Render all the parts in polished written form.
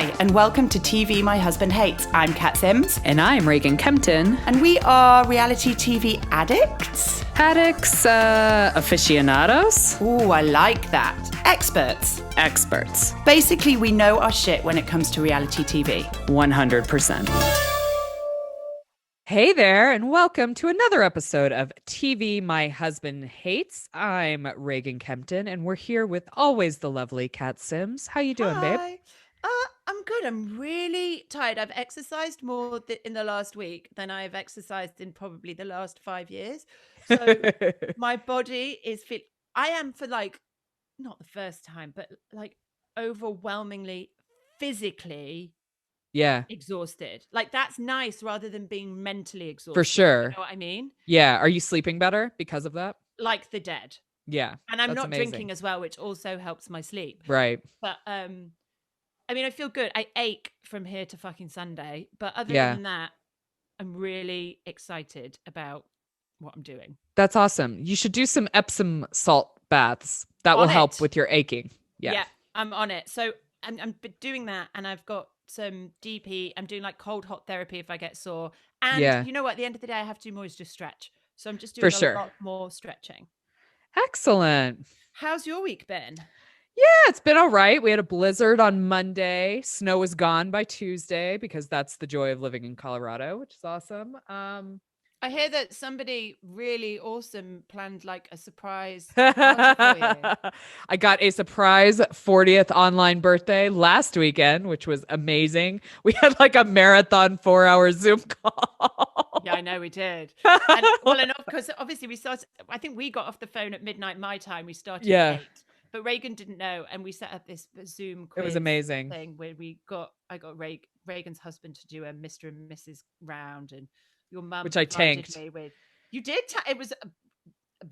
Hi, and welcome to TV My Husband Hates. I'm Cat Sims. And I'm Reagan Kempton. And we are reality TV addicts. Addicts, aficionados. Ooh, I like that. Experts. Experts. Basically, we know our shit when it comes to reality TV. 100%. Hey there, and welcome to another episode of TV My Husband Hates. I'm Reagan Kempton, and we're here with always the lovely Cat Sims. How you doing, babe? Hi. I'm good. I'm really tired. I've exercised more in the last week than I've exercised in probably the last 5 years. So my body is fit. I am for not the first time, but overwhelmingly physically exhausted. That's nice rather than being mentally exhausted. For sure. You know what I mean? Yeah. Are you sleeping better because of that? Like the dead. Yeah. And I'm not amazing. drinking as well, which also helps my sleep. Right. But I mean, I feel good. I ache from here to fucking Sunday. But other than that, I'm really excited about what I'm doing. That's awesome. You should do some Epsom salt baths. That will help with your aching. Yeah, I'm on it. So I'm doing that, and I've got some DP. I'm doing cold hot therapy if I get sore. And you know what? At the end of the day, I have to do more is just stretch. So I'm just doing a lot more stretching. Excellent. How's your week been? Yeah, it's been all right. We had a blizzard on Monday. Snow was gone by Tuesday because that's the joy of living in Colorado, which is awesome. I hear that somebody really awesome planned a surprise party for you. I got a surprise 40th online birthday last weekend, which was amazing. We had a marathon 4-hour Zoom call. Yeah, I know we did. And because obviously we started, I think we got off the phone at midnight my time. We started at 8. But Reagan didn't know, and we set up this Zoom quiz. It was amazing thing where I got Reagan's husband to do a Mr. and Mrs. round, and your mum, which I tanked. Me with. You did. It was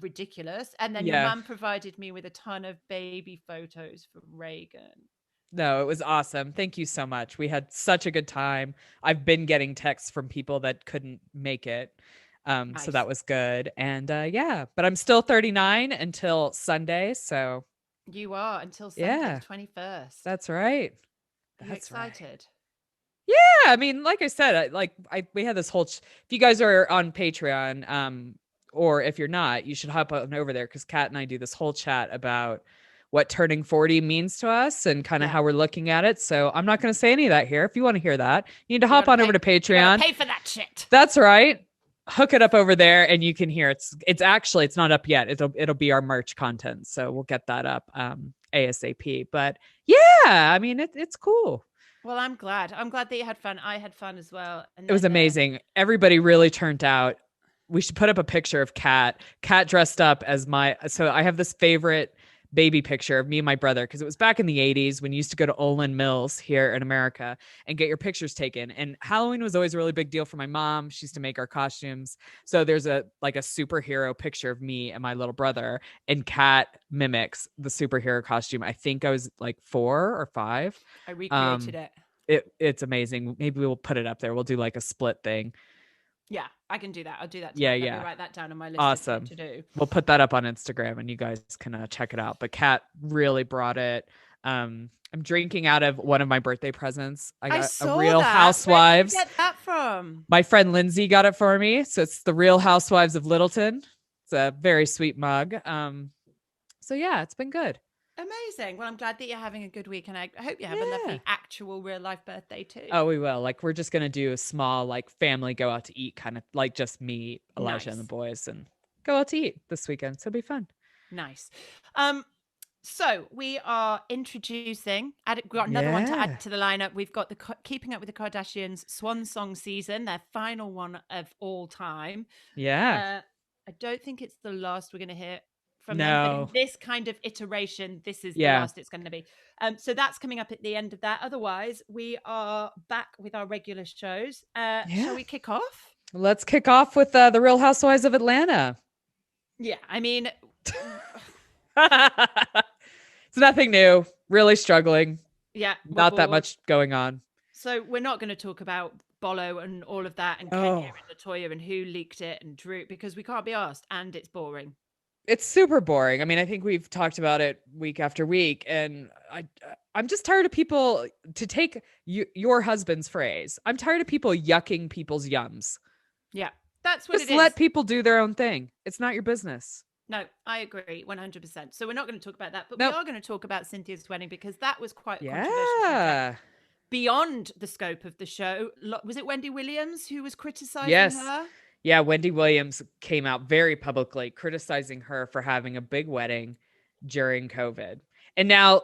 ridiculous, and then your mum provided me with a ton of baby photos for Reagan. No, it was awesome. Thank you so much. We had such a good time. I've been getting texts from people that couldn't make it. Nice. So that was good. And but I'm still 39 until Sunday. So you are until Sunday, the 21st. That's right. Are you excited? Right. Yeah, I mean, like I said, we had this whole. If you guys are on Patreon, or if you're not, you should hop on over there because Kat and I do this whole chat about what turning 40 means to us and kind of how we're looking at it. So I'm not going to say any of that here. If you want to hear that, you need to hop on over to Patreon. Pay for that shit. That's right. Hook it up over there and you can hear it's not up yet. It'll be our merch content. So we'll get that up ASAP. But yeah, I mean, it's cool. Well, I'm glad that you had fun. I had fun as well. And it was amazing. Everybody really turned out. We should put up a picture of Kat dressed up as so I have this favorite baby picture of me and my brother because it was back in the 80s when you used to go to Olin Mills here in America and get your pictures taken. And Halloween was always a really big deal for my mom. She used to make our costumes. So there's a superhero picture of me and my little brother, and Kat mimics the superhero costume. I think I was 4 or 5. I recreated it. It's amazing. Maybe we'll put it up there. We'll do a split thing. Yeah, I can do that. I'll do that. Yeah. Let me write that down on my list. Awesome. To do. We'll put that up on Instagram and you guys can check it out. But Kat really brought it. I'm drinking out of one of my birthday presents. I got a Real Housewives. Where did you get that from? My friend Lindsay got it for me. So it's the Real Housewives of Littleton. It's a very sweet mug. So yeah, it's been good. Amazing. Well, I'm glad that you're having a good week, and I hope you have a lovely actual real life birthday too. Oh, we will. We're just gonna do a small family go out to eat, kind of just me, Elijah, and the boys, and go out to eat this weekend. So it'll be fun. Nice. So we are introducing. We've got another one to add to the lineup. We've got the Keeping Up with the Kardashians Swan Song season, their final one of all time. Yeah. I don't think it's the last we're going to hear from them, but in this kind of iteration, this is the last it's going to be. So that's coming up at the end of that. Otherwise, we are back with our regular shows. Shall we kick off? Let's kick off with the Real Housewives of Atlanta. Yeah, I mean, it's nothing new. Really struggling. Yeah, not that much going on. So we're not going to talk about Bolo and all of that and Kenya and Latoya and who leaked it and Drew because we can't be asked, and it's boring. It's super boring. I mean, I think we've talked about it week after week, and I'm just tired of people, to take your husband's phrase, I'm tired of people yucking people's yums. Yeah, that's what Just it is. let people do their own thing. It's not your business. No, I agree 100%. So we're not going to talk about that, but we Nope. are going to talk about Cynthia's wedding because that was quite a controversial subject. Yeah. Beyond the scope of the show, was it Wendy Williams who was criticizing Yes. her? Yeah, Wendy Williams came out very publicly criticizing her for having a big wedding during COVID. And now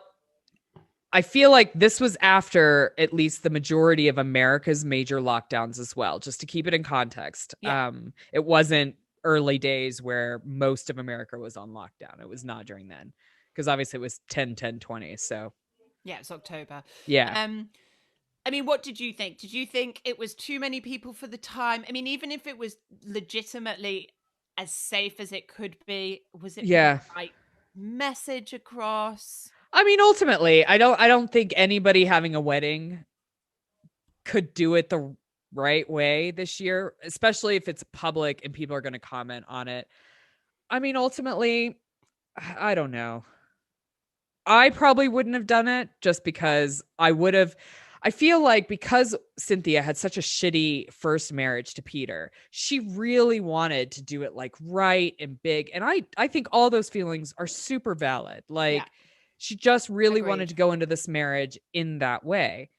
I feel like this was after at least the majority of America's major lockdowns as well, just to keep it in context. Yeah. It wasn't early days where most of America was on lockdown. It was not during then, because obviously it was 10, 10, 20. So Yeah, it's October. yeah. I mean, what did you think? Did you think it was too many people for the time? I mean, even if it was legitimately as safe as it could be, was it Yeah. the right message across? I mean, ultimately, I don't think anybody having a wedding could do it the right way this year, especially if it's public and people are going to comment on it. I mean, ultimately, I don't know. I probably wouldn't have done it just because I feel like because Cynthia had such a shitty first marriage to Peter, she really wanted to do it like right and big. And I think all those feelings are super valid. Like Yeah. she just really wanted Agreed. to go into this marriage in that way.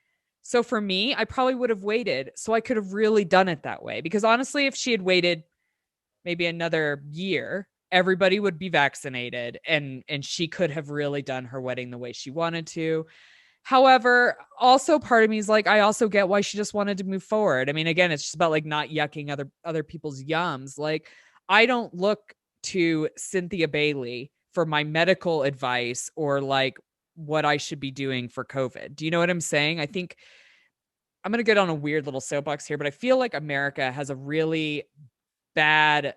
So for me, I probably would have waited so I could have really done it that way. Because honestly, if she had waited maybe another year, everybody would be vaccinated and she could have really done her wedding the way she wanted to. However, also part of me is like, I also get why she just wanted to move forward. I mean, again, it's just about like not yucking other people's yums. Like, I don't look to Cynthia Bailey for my medical advice or like what I should be doing for COVID. Do you know what I'm saying? I think I'm going to get on a weird little soapbox here, but I feel like America has a really bad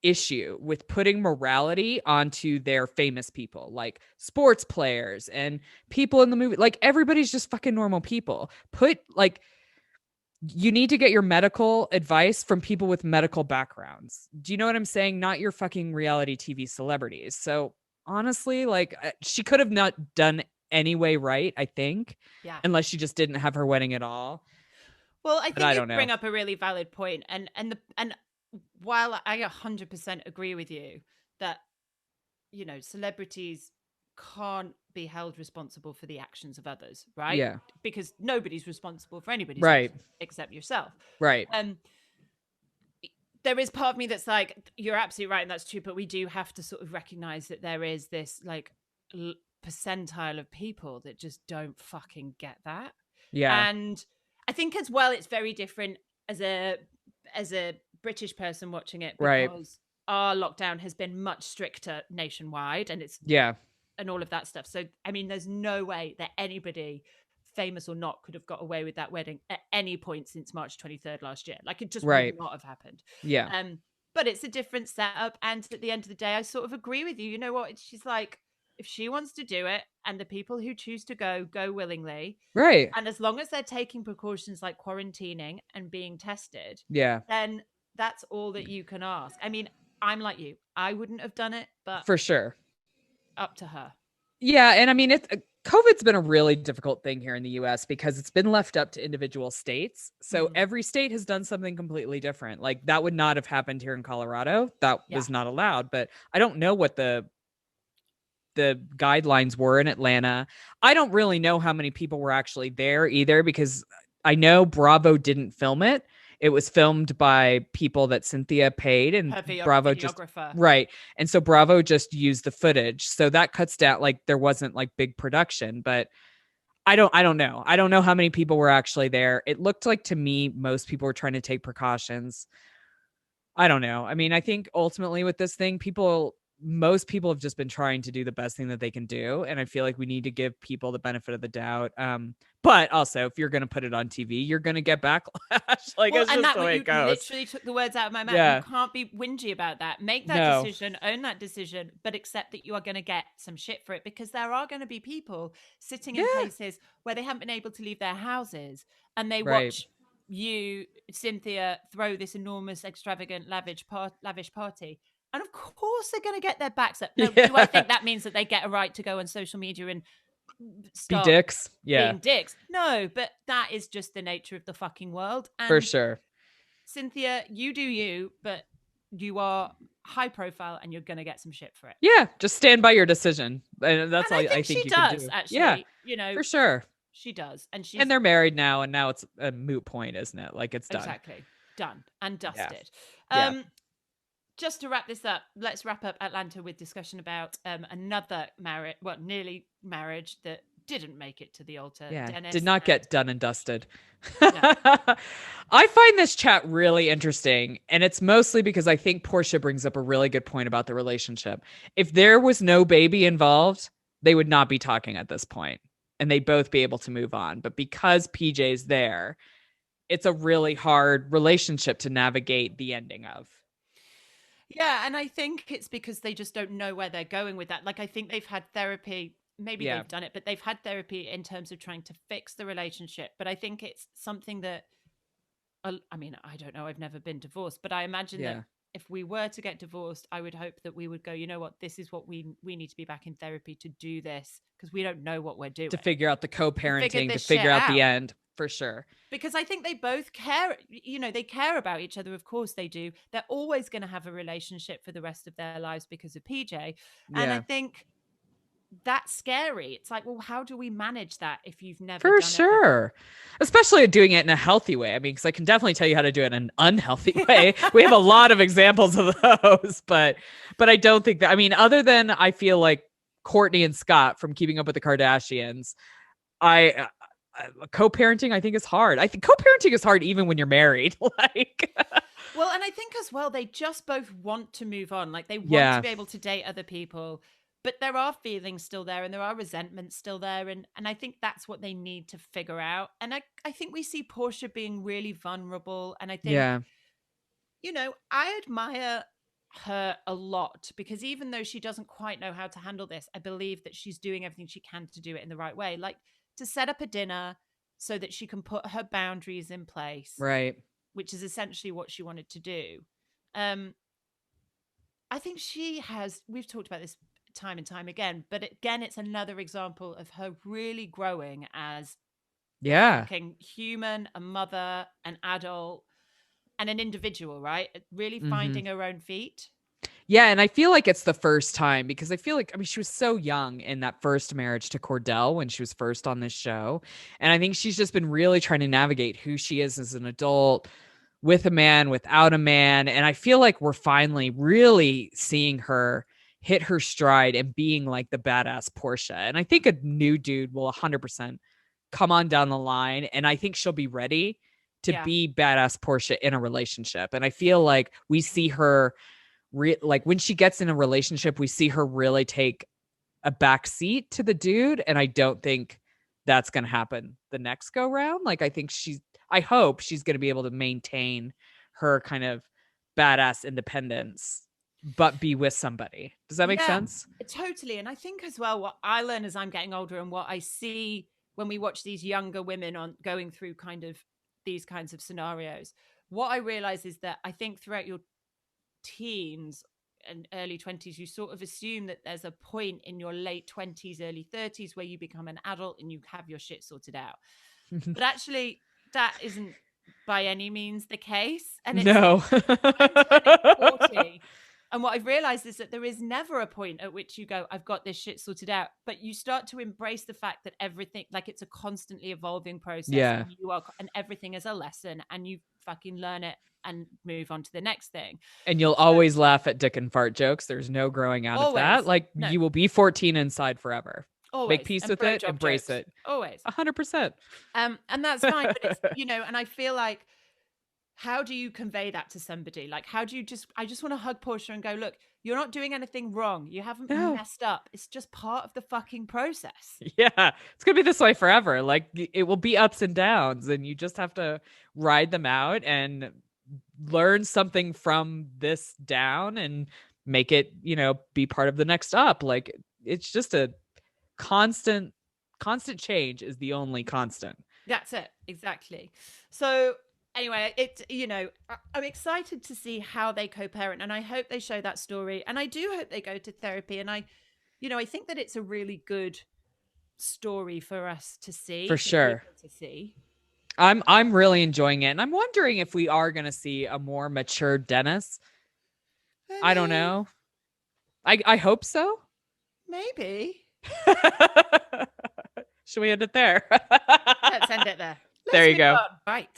issue with putting morality onto their famous people, like sports players and people in the movie. Like everybody's just fucking normal people. You need to get your medical advice from people with medical backgrounds. Do you know what I'm saying? Not your fucking reality TV celebrities. So honestly, like she could have not done anyway, right? I think, Yeah. unless she just didn't have her wedding at all. Well, I But think I you don't know. bring up a really valid point, and while I 100% agree with you that celebrities can't be held responsible for the actions of others, right? Yeah. Because nobody's responsible for anybody's Right. actions except yourself. Right. There is part of me that's like, you're absolutely right, and that's true, but we do have to sort of recognize that there is this like percentile of people that just don't fucking get that. Yeah. And I think as well, it's very different as a British person watching it Right. because our lockdown has been much stricter nationwide, and Yeah. and all of that stuff. So, I mean, there's no way that anybody, famous or not, could have got away with that wedding at any point since March 23rd last year. Like, it just Right. would not have happened. Yeah. But it's a different setup. And at the end of the day, I sort of agree with you. You know what? She's like, if she wants to do it and the people who choose to go willingly. Right. And as long as they're taking precautions like quarantining and being tested, Yeah. then that's all that you can ask. I mean, I'm like you. I wouldn't have done it, but For sure. up to her. Yeah. And I mean, COVID's been a really difficult thing here in the US because it's been left up to individual states. So every state has done something completely different. Like that would not have happened here in Colorado. That was not allowed. But I don't know what the guidelines were in Atlanta. I don't really know how many people were actually there either because I know Bravo didn't film it. It was filmed by people that Cynthia paid and Bravo just right. And so Bravo just used the footage. So that cuts down, like there wasn't like big production, but I don't know. I don't know how many people were actually there. It looked like to me, most people were trying to take precautions. I don't know. I mean, I think ultimately with this thing, most people have just been trying to do the best thing that they can do. And I feel like we need to give people the benefit of the doubt. But also if you're going to put it on TV, you're going to get backlash. Like, it's just the way it goes. Literally took the words out of my mouth. Yeah. You can't be whingy about that. Make that decision, own that decision, but accept that you are going to get some shit for it because there are going to be people sitting in places where they haven't been able to leave their houses and they watch you, Cynthia, throw this enormous, extravagant, lavish party. And of course they're going to get their backs up. No, do I think that means that they get a right to go on social media and Be start dicks? Yeah, being dicks? No, but that is just the nature of the fucking world. And for sure. Cynthia, you do you, but you are high profile and you're going to get some shit for it. Yeah, just stand by your decision. And that's all I think she you does, can do. actually. Yeah, you know, for sure. she does. And they're married now, and now it's a moot point, isn't it? Like, it's done. Exactly. Done and dusted. Yeah. Just to wrap this up, let's wrap up Atlanta with discussion about another marriage, well, nearly marriage that didn't make it to the altar. Yeah, Dennis did not get done and dusted. No. I find this chat really interesting, and it's mostly because I think Portia brings up a really good point about the relationship. If there was no baby involved, they would not be talking at this point, and they'd both be able to move on. But because PJ's there, it's a really hard relationship to navigate the ending of. Yeah, and I think it's because they just don't know where they're going with that. Like, I think they've had therapy. Maybe they've done it, but they've had therapy in terms of trying to fix the relationship. But I think it's something that, I mean, I don't know. I've never been divorced, but I imagine that if we were to get divorced, I would hope that we would go, you know what, this is what we need to be back in therapy to do this, because we don't know what we're doing. To figure out the co-parenting, to figure out the end, for sure. Because I think they both care, you know, they care about each other. Of course they do. They're always going to have a relationship for the rest of their lives because of PJ. And I think that's scary. It's like, well, how do we manage that if you've never done it? For sure. Especially doing it in a healthy way. I mean, because I can definitely tell you how to do it in an unhealthy way. We have a lot of examples of those, but I don't think that, I mean, other than I feel like Courtney and Scott from Keeping Up with the Kardashians, co-parenting, I think, is hard. I think co-parenting is hard even when you're married. Like, well, and I think as well, they just both want to move on. Like, they want to be able to date other people, but there are feelings still there and there are resentments still there. And I think that's what they need to figure out. And I think we see Portia being really vulnerable. And I think, you know, I admire her a lot, because even though she doesn't quite know how to handle this, I believe that she's doing everything she can to do it in the right way. Like, to set up a dinner so that she can put her boundaries in place. Right. Which is essentially what she wanted to do. I think we've talked about this time and time again, but again, it's another example of her really growing as a fucking human, a mother, an adult, and an individual, right? Really finding her own feet. Yeah, and I feel like it's the first time, because I feel like, I mean, she was so young in that first marriage to Cordell when she was first on this show. And I think she's just been really trying to navigate who she is as an adult, with a man, without a man. And I feel like we're finally really seeing her hit her stride and being like the badass Portia. And I think a new dude will 100% come on down the line. And I think she'll be ready to be badass Portia in a relationship. And I feel like we see her like when she gets in a relationship, we see her really take a back seat to the dude. And I don't think that's going to happen the next go round. Like, I hope she's going to be able to maintain her kind of badass independence, but be with somebody. Does that make sense? Totally. And I think as well, what I learn as I'm getting older and what I see when we watch these younger women on going through kind of these kinds of scenarios, what I realize is that I think throughout your teens and early 20s, you sort of assume that there's a point in your late 20s, early 30s where you become an adult and you have your shit sorted out. But actually, that isn't by any means the case. And it's no. I'm turning 40. And what I've realized is that there is never a point at which you go, I've got this shit sorted out. But you start to embrace the fact that everything, like, it's a constantly evolving process. Yeah. And everything is a lesson, and you fucking learn it and move on to the next thing. And you'll always laugh at dick and fart jokes. There's no growing out of that. Like, you will be 14 inside forever. Always. Make peace with it, embrace it. Always. 100%. And that's fine. But it's, you know, and I feel like, how do you convey that to somebody? Like, how do you I just want to hug Portia and go, look, you're not doing anything wrong. You haven't messed up. It's just part of the fucking process. Yeah. It's going to be this way forever. Like, it will be ups and downs, and you just have to ride them out and learn something from this down and make it, you know, be part of the next up. Like, it's just a constant change is the only constant. That's it. Exactly. So Anyway, I'm excited to see how they co-parent, and I hope they show that story, and I do hope they go to therapy, and I think that it's a really good story for us to see, For sure. people to see. I'm really enjoying it, and I'm wondering if we are going to see a more mature Dennis. I don't know. I hope so. Maybe. Should we end it there? Let's end it there. There you go. On. Right.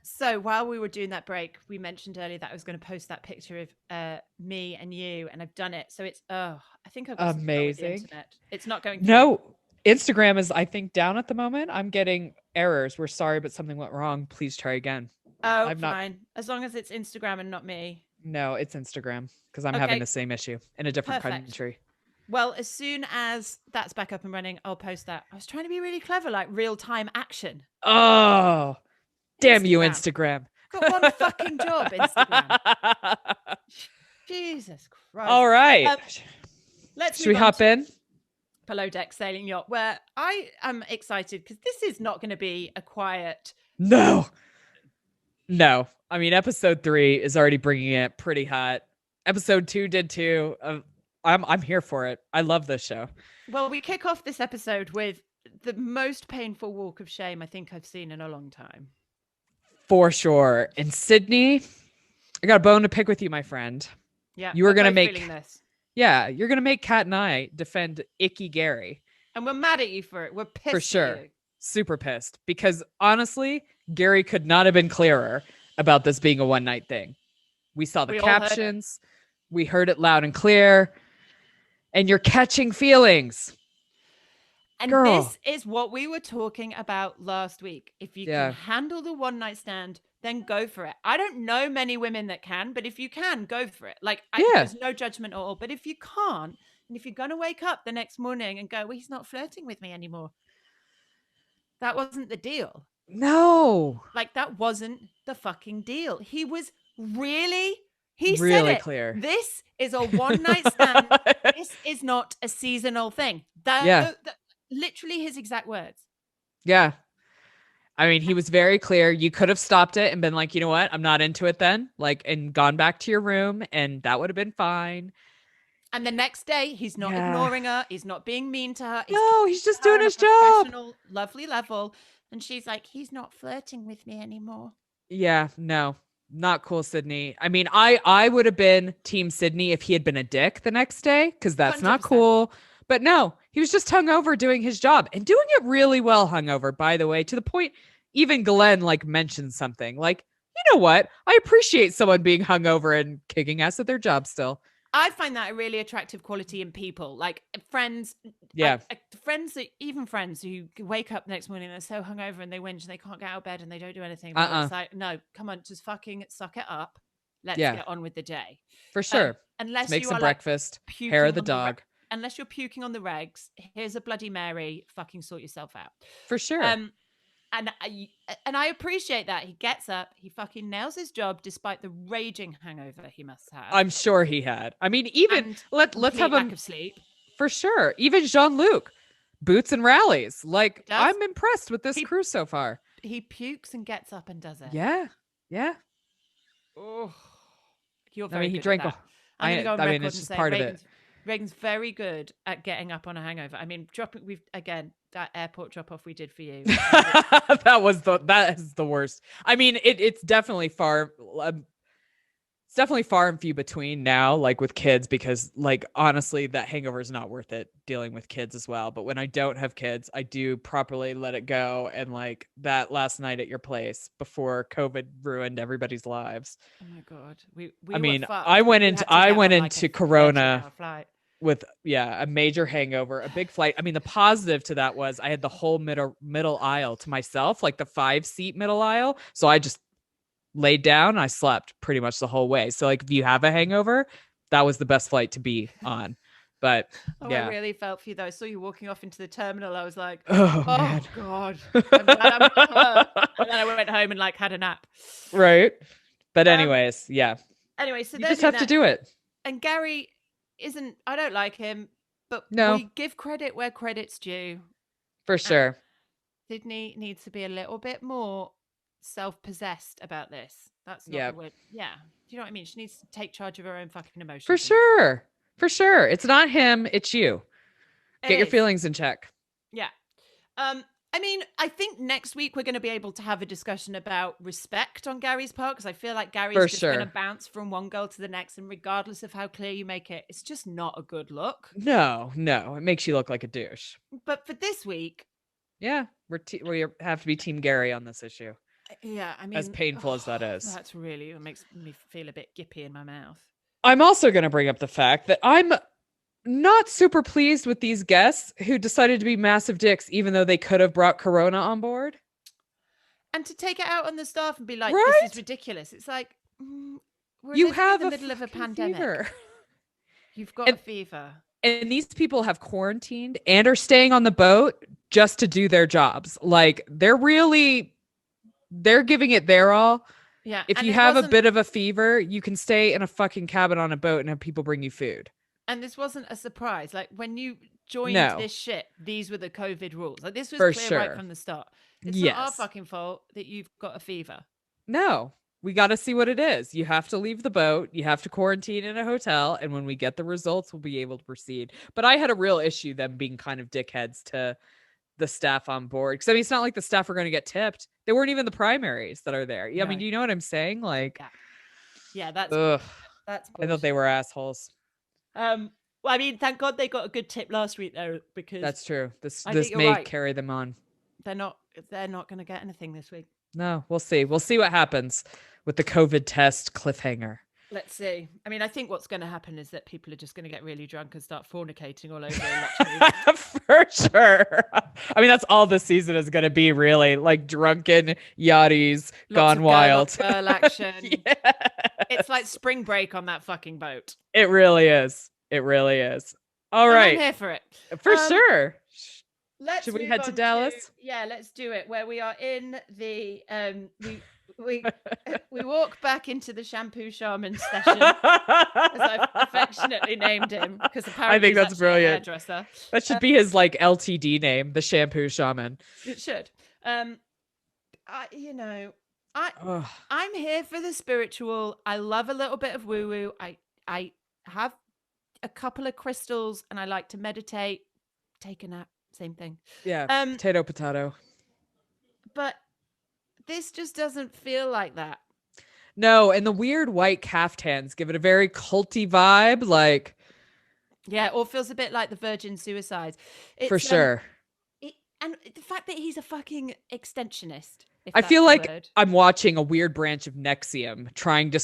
So while we were doing that break, we mentioned earlier that I was going to post that picture of me and you, and I've done it. So it's I think I've got amazing internet. It's not going through. No, Instagram is, I think, down at the moment. I'm getting errors. We're sorry, but something went wrong. Please try again. Oh, I'm fine. As long as it's Instagram and not me. No, it's Instagram because I'm having the same issue in a different country. Well, as soon as that's back up and running, I'll post that. I was trying to be really clever, like real-time action. Oh, damn you, Instagram. Got one fucking job, Instagram. Jesus Christ. All right. Should we hop in? Below Deck Sailing Yacht, where I am excited because this is not going to be a quiet. No. I mean, episode 3 is already bringing it pretty hot. Episode 2 did too. I'm here for it. I love this show. Well, we kick off this episode with the most painful walk of shame I think I've seen in a long time. For sure. And Sydney, I got a bone to pick with you, my friend. Yeah. You were going to make this. Yeah, you're going to make Kat and I defend Icky Gary. And we're mad at you for it. We're pissed for sure. At you. Super pissed. Because honestly, Gary could not have been clearer about this being a one-night thing. We saw the captions. We heard it loud and clear. And you're catching feelings. And this is what we were talking about last week. If you can handle the one-night stand, then go for it. I don't know many women that can, but if you can, go for it. There's no judgment at all. But if you can't, and if you're going to wake up the next morning and go, well, he's not flirting with me anymore. That wasn't the deal. No. That wasn't the fucking deal. He was really really said clear. This is a one-night stand. This is not a seasonal thing. Literally his exact words. Yeah. I mean, he was very clear. You could have stopped it and been like, you know what? I'm not into it then. And gone back to your room, and that would have been fine. And the next day, he's not ignoring her. He's not being mean to her. He's just doing his job. Lovely level. And she's like, he's not flirting with me anymore. Yeah, no. Not cool, Sydney. I mean, I would have been Team Sydney if he had been a dick the next day, because that's 100%. Not cool. But no, he was just hungover doing his job and doing it really well hungover, by the way, to the point even Glenn mentioned something like, you know what? I appreciate someone being hungover and kicking ass at their job still. I find that a really attractive quality in people, friends. Yeah. Friends who wake up the next morning, they're so hungover and they whinge and they can't get out of bed and they don't do anything. It's like, no, come on, just fucking suck it up. Let's get on with the day. For sure. Unless make you some are breakfast, hair of the dog. Unless you're puking on the regs, here's a Bloody Mary, fucking sort yourself out. For sure. And I appreciate that. He gets up, he fucking nails his job despite the raging hangover he must have. I'm sure he had. I mean, even let's have lack of sleep. For sure. Even Jean-Luc, boots and rallies. I'm impressed with this crew so far. He pukes and gets up and does it. Yeah. Yeah. Oh, you're very good he drank. At that. I'm gonna go on record it's and just say part of it. Reagan's very good at getting up on a hangover. I mean, that airport drop off we did for you. that is the worst. I mean, it's definitely far. It's definitely far and few between now, with kids, because honestly, that hangover is not worth it dealing with kids as well. But when I don't have kids, I do properly let it go. And that last night at your place before COVID ruined everybody's lives. Oh my God. I went into Corona with a major hangover, a big flight. I mean, the positive to that was I had the whole middle aisle to myself, the 5-seat middle aisle. So I just laid down. I slept pretty much the whole way. So if you have a hangover, that was the best flight to be on. But I really felt for you though. I saw you walking off into the terminal. I was like, oh man. God. I'm glad I'm not her. And then I went home and had a nap. Right. But anyways, Anyway, so you just have to do it. And Gary I don't like him, but we give credit where credit's due. For sure. Sydney needs to be a little bit more self-possessed about this. That's not Yeah, the word. Yeah. Do you know what I mean? She needs to take charge of her own fucking emotions. for sure. For sure. It's not him, it's you. Get your It is. feelings in check. Yeah. I mean, I think next week we're going to be able to have a discussion about respect on Gary's part, because I feel like Gary's For just going to sure. bounce from one girl to the next, and regardless of how clear you make it, it's just not a good look. No, it makes you look like a douche. But for this week, Yeah, we have to be Team Gary on this issue. yeah, I mean, As painful as that is. That's really, it makes me feel a bit gippy in my mouth. I'm also going to bring up the fact that I'm not super pleased with these guests who decided to be massive dicks, even though they could have brought Corona on board. And to take it out on the staff and be like, Right? this is ridiculous. It's like, we're You living have in the middle of a pandemic. Fever. You've got a fever. And these people have quarantined and are staying on the boat just to do their jobs. Like they're giving it their all. Yeah. If you have a bit of a fever, you can stay in a fucking cabin on a boat and have people bring you food. And this wasn't a surprise. Like when you joined this shit, these were the COVID rules. Like this was clear right from the start. It's not our fucking fault that you've got a fever. No, we got to see what it is. You have to leave the boat. You have to quarantine in a hotel. And when we get the results, we'll be able to proceed. But I had a real issue them being kind of dickheads to the staff on board. Because I mean, it's not like the staff are going to get tipped. They weren't even the primaries that are there. Yeah, no. I mean, you know what I'm saying? Like, yeah, that's bullshit. I thought they were assholes. Well, I mean, thank God they got a good tip last week though, because that's true. This may carry them on. They're not going to get anything this week. No, we'll see. We'll see what happens with the COVID test cliffhanger. Let's see. I mean, I think what's going to happen is that people are just going to get really drunk and start fornicating all over. For sure. I mean, that's all this season is going to be, really. Like drunken yachties gone wild. Girl action. Yeah. It's like spring break on that fucking boat. It really is. It really is. All right. I'm here for it. For sure. Should we head to Dallas? Yeah, let's do it. Where we are in the we walk back into the shampoo shaman session, as I've affectionately named him, because apparently I think that's brilliant. Hairdresser. That should be his like LTD name, the shampoo shaman. It should. I'm here for the spiritual. I love a little bit of woo woo. I have a couple of crystals, and I like to meditate, take a nap. Same thing. Yeah. Potato. But this just doesn't feel like that. No, and the weird white caftans give it a very culty vibe. Like, yeah, it all feels a bit like the Virgin Suicides. For sure. And the fact that he's a fucking extensionist. I feel like I'm watching a weird branch of Nexium trying to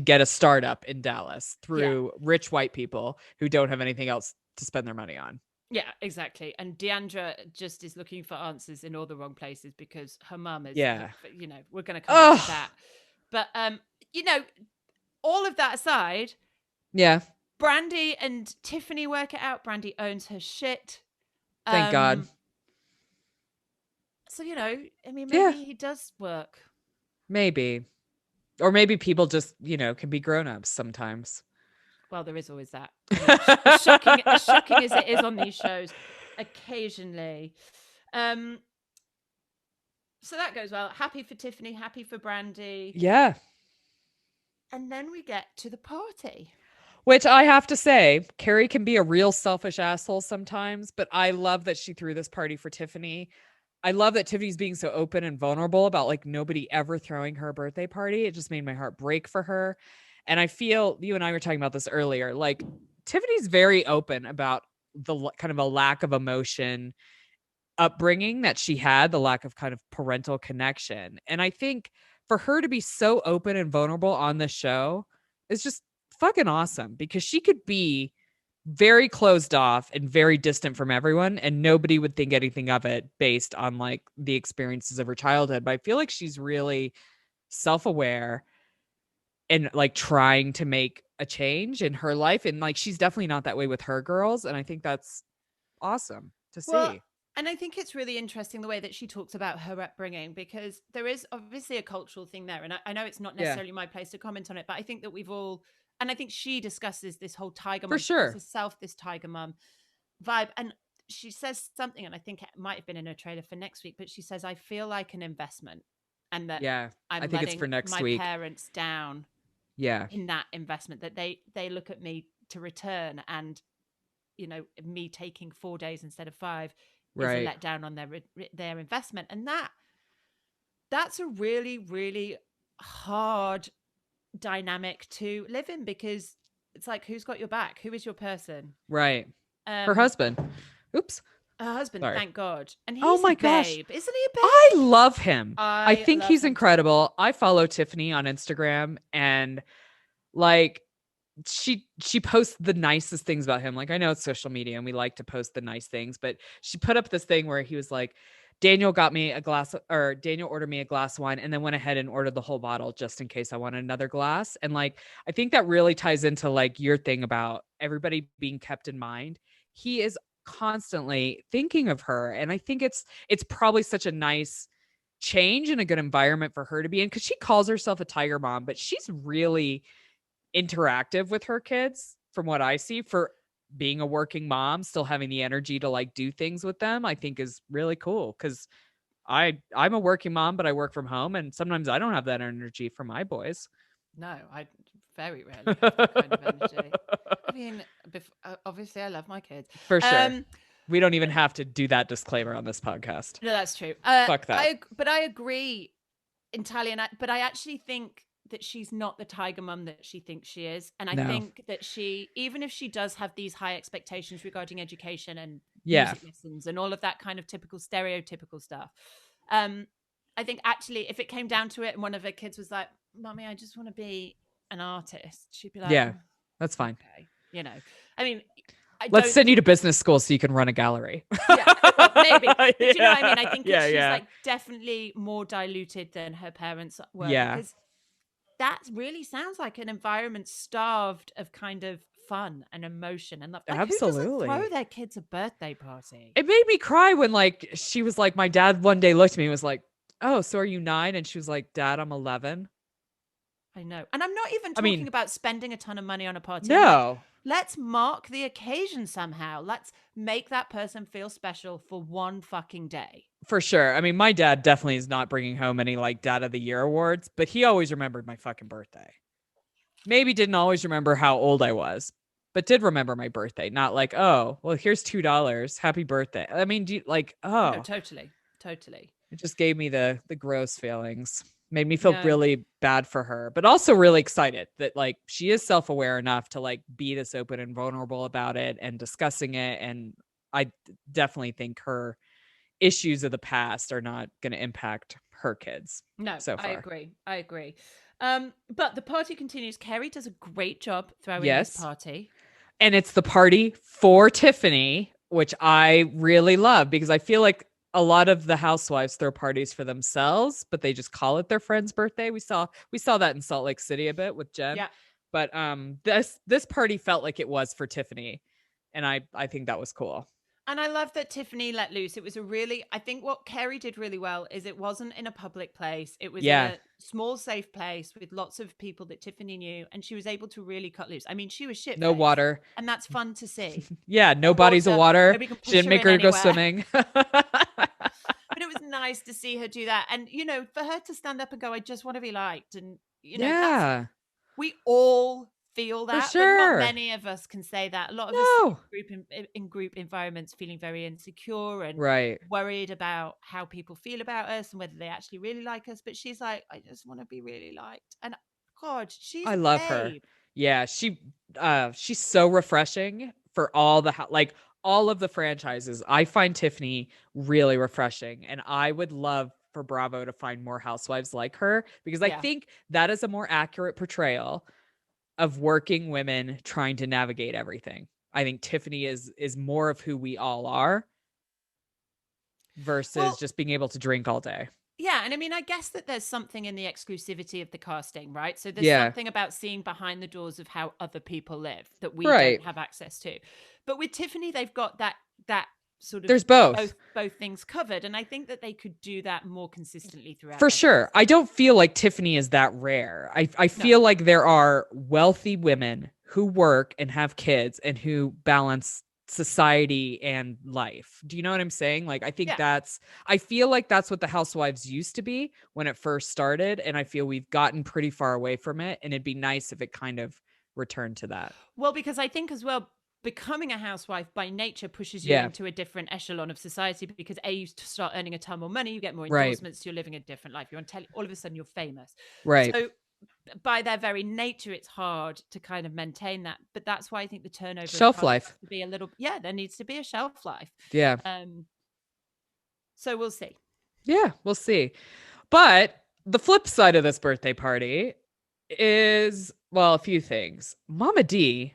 get a startup in Dallas through rich white people who don't have anything else to spend their money on. Yeah, exactly. And Deandra just is looking for answers in all the wrong places because her mum is, we're going to come to that. But, all of that aside. Yeah. Brandy and Tiffany work it out. Brandy owns her shit. Thank God. So, maybe he does work. Maybe. Or maybe people just, can be grown-ups sometimes. Well, there is always that. As shocking as it is on these shows, occasionally. So that goes well. Happy for Tiffany, happy for Brandy. Yeah. And then we get to the party. Which I have to say, Carrie can be a real selfish asshole sometimes, but I love that she threw this party for Tiffany. I love that Tiffany's being so open and vulnerable about like nobody ever throwing her a birthday party. It just made my heart break for her. And I feel you and I were talking about this earlier, like Tiffany's very open about the kind of a lack of emotion upbringing that she had, the lack of kind of parental connection. And I think for her to be so open and vulnerable on the show is just fucking awesome, because she could be very closed off and very distant from everyone and nobody would think anything of it based on like the experiences of her childhood. But I feel like she's really self-aware and like trying to make a change in her life. And like, she's definitely not that way with her girls. And I think that's awesome to see. And I think it's really interesting the way that she talks about her upbringing, because there is obviously a cultural thing there. And I know it's not necessarily my place to comment on it, but I think that we've all, and I think she discusses this whole tiger mum. For sure. Herself, this tiger mum vibe. And she says something, and I think it might have been in a trailer for next week, but she says, I feel like an investment, and that Yeah. I I'm think it's letting for next my week. parents down Yeah. in that investment, that they look at me to return, and me taking 4 days instead of 5 is a Right. letdown on their investment. And that's a really, really hard dynamic to live in, because it's like, who's got your back? Who is your person? Right. Her Um, husband. Oops. her husband, Sorry. thank God. And Oh he's a my gosh. babe. Isn't he a I babe? love him. I I think love he's him too. incredible. I follow Tiffany on Instagram, and like she posts the nicest things about him. Like, I know it's social media and we like to post the nice things, but she put up this thing where he was like, Daniel ordered me a glass of wine and then went ahead and ordered the whole bottle just in case I wanted another glass. And like, I think that really ties into like your thing about everybody being kept in mind. He is constantly thinking of her. And I think it's probably such a nice change and a good environment for her to be in, because she calls herself a tiger mom, but she's really interactive with her kids from what I see. For being a working mom, still having the energy to like do things with them, I think is really cool, because I'm a working mom, but I work from home, and sometimes I don't have that energy for my boys. No, I very rarely have that kind of energy. I mean, obviously, I love my kids. For sure. We don't even have to do that disclaimer on this podcast. No, that's true. Fuck that. But I agree entirely. But I actually think that she's not the tiger mum that she thinks she is. And I think that she, even if she does have these high expectations regarding education and music lessons and all of that kind of typical stereotypical stuff, I think actually if it came down to it and one of her kids was like, Mommy, I just want to be an artist, she'd be like, yeah, that's fine. Okay. I mean, let's send you to business school so you can run a gallery. Yeah, well, maybe. But you know what I mean? I think she's like definitely more diluted than her parents were. Yeah. Because that really sounds like an environment starved of kind of fun and emotion and love. Like, absolutely. Who doesn't throw their kids a birthday party? It made me cry when like she was like, my dad one day looked at me and was like, oh, so are you 9? And she was like, Dad, I'm 11. I know. And I'm not even talking about spending a ton of money on a party. No. Let's mark the occasion somehow. Let's make that person feel special for one fucking day. For sure. I mean, my dad definitely is not bringing home any like Dad of the Year awards, but he always remembered my fucking birthday. Maybe didn't always remember how old I was, but did remember my birthday. Not like, oh, well, here's $2. Happy birthday. I mean, No, totally. It just gave me the gross feelings. Made me feel really bad for her, but also really excited that like she is self-aware enough to like be this open and vulnerable about it and discussing it. And I definitely think her issues of the past are not going to impact her kids. No, so far. I agree. But the party continues. Carrie does a great job throwing this party. And it's the party for Tiffany, which I really love, because I feel like a lot of the housewives throw parties for themselves, but they just call it their friend's birthday. We saw that in Salt Lake City a bit with Jen. Yeah. But this party felt like it was for Tiffany. And I think that was cool. And I love that Tiffany let loose. It was I think what Carrie did really well is it wasn't in a public place. It was in a small, safe place with lots of people that Tiffany knew. And she was able to really cut loose. I mean, she was shit. No water. And that's fun to see. No bodies of water. She didn't make her go swimming. But it was nice to see her do that. And, for her to stand up and go, I just want to be liked. And, we all feel that, but not many of us can say that. A lot of us in group environments feeling very insecure and worried about how people feel about us and whether they actually really like us. But she's like, I just want to be really liked. And God, I love her. Yeah, she's so refreshing for all of the franchises. I find Tiffany really refreshing, and I would love for Bravo to find more housewives like her, because I think that is a more accurate portrayal of working women trying to navigate everything. I think Tiffany is more of who we all are versus just being able to drink all day. Yeah. And I mean, I guess that there's something in the exclusivity of the casting, right? So there's something about seeing behind the doors of how other people live that we don't have access to. But with Tiffany, they've got that sort of, there's both things covered. And I think that they could do that more consistently throughout. For sure. I don't feel like Tiffany is that rare. I feel like there are wealthy women who work and have kids and who balance society and life. Do you know what I'm saying? Like, I think Yeah. I feel like that's what the Housewives used to be when it first started. And I feel we've gotten pretty far away from it. And it'd be nice if it kind of returned to that. Well, because I think as well, becoming a housewife by nature pushes you Yeah. into a different echelon of society because you start earning a ton more money, you get more Right. endorsements, you're living a different life. You're on telly, all of a sudden you're famous. Right. So by their very nature, it's hard to kind of maintain that. But that's why I think the turnover Shelf of cars life. has to be a little, there needs to be a shelf life. Yeah. So we'll see. Yeah, we'll see. But the flip side of this birthday party is, well, a few things. Mama D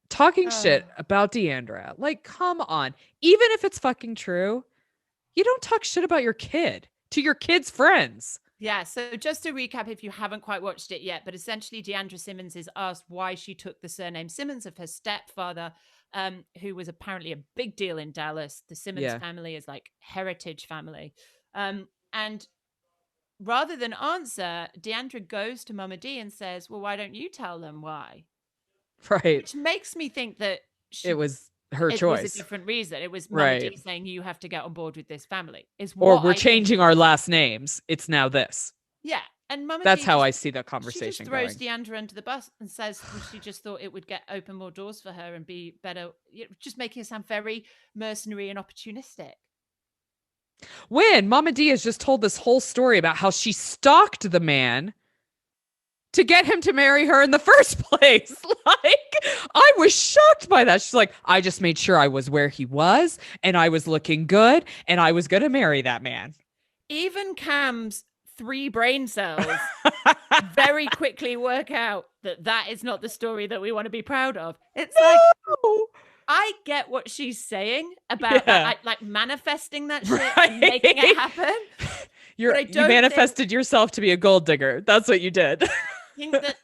talking shit about Deandra. Like, come on. Even if it's fucking true, you don't talk shit about your kid to your kid's friends. Yeah, so just to recap, if you haven't quite watched it yet, but essentially Deandra Simmons is asked why she took the surname Simmons of her stepfather, who was apparently a big deal in Dallas. The Simmons family is like heritage family. And rather than answer, Deandra goes to Mama D and says, well, why don't you tell them why? Right. Which makes me think that it was her choice. It was a different reason. It was Mama D saying, you have to get on board with this family. Or we're changing our last names. It's now this. Yeah. And Mama That's D how I see the conversation she just throws Deandra under the bus and says she just thought it would open more doors for her and be better, just making it sound very mercenary and opportunistic. When Mama D has just told this whole story about how she stalked the man to get him to marry her in the first place. Like, I was shocked by that. She's like, I just made sure I was where he was and I was looking good and I was going to marry that man. Even Cam's 3 brain cells very quickly work out that is not the story that we want to be proud of. It's like, I get what she's saying about that, like manifesting that shit and making it happen. You manifested yourself to be a gold digger. That's what you did. I think that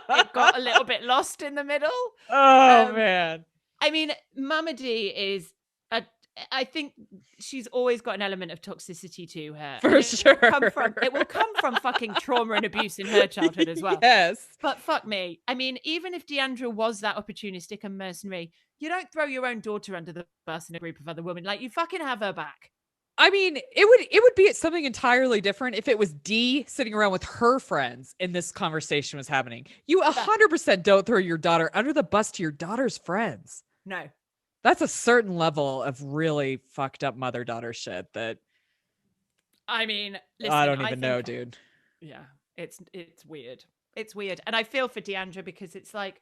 it got a little bit lost in the middle. Oh, man. I mean, Mama D is I think she's always got an element of toxicity to her. For sure. It will come from fucking trauma and abuse in her childhood as well. Yes. But fuck me. I mean, even if Deandra was that opportunistic and mercenary, you don't throw your own daughter under the bus in a group of other women. Like, you fucking have her back. I mean, it would be something entirely different if it was Dee sitting around with her friends and this conversation was happening. You 100% don't throw your daughter under the bus to your daughter's friends. No. That's a certain level of really fucked up mother-daughter shit that, I mean, listen, I don't even know, dude. Yeah, it's weird. It's weird. And I feel for Deandra because it's like,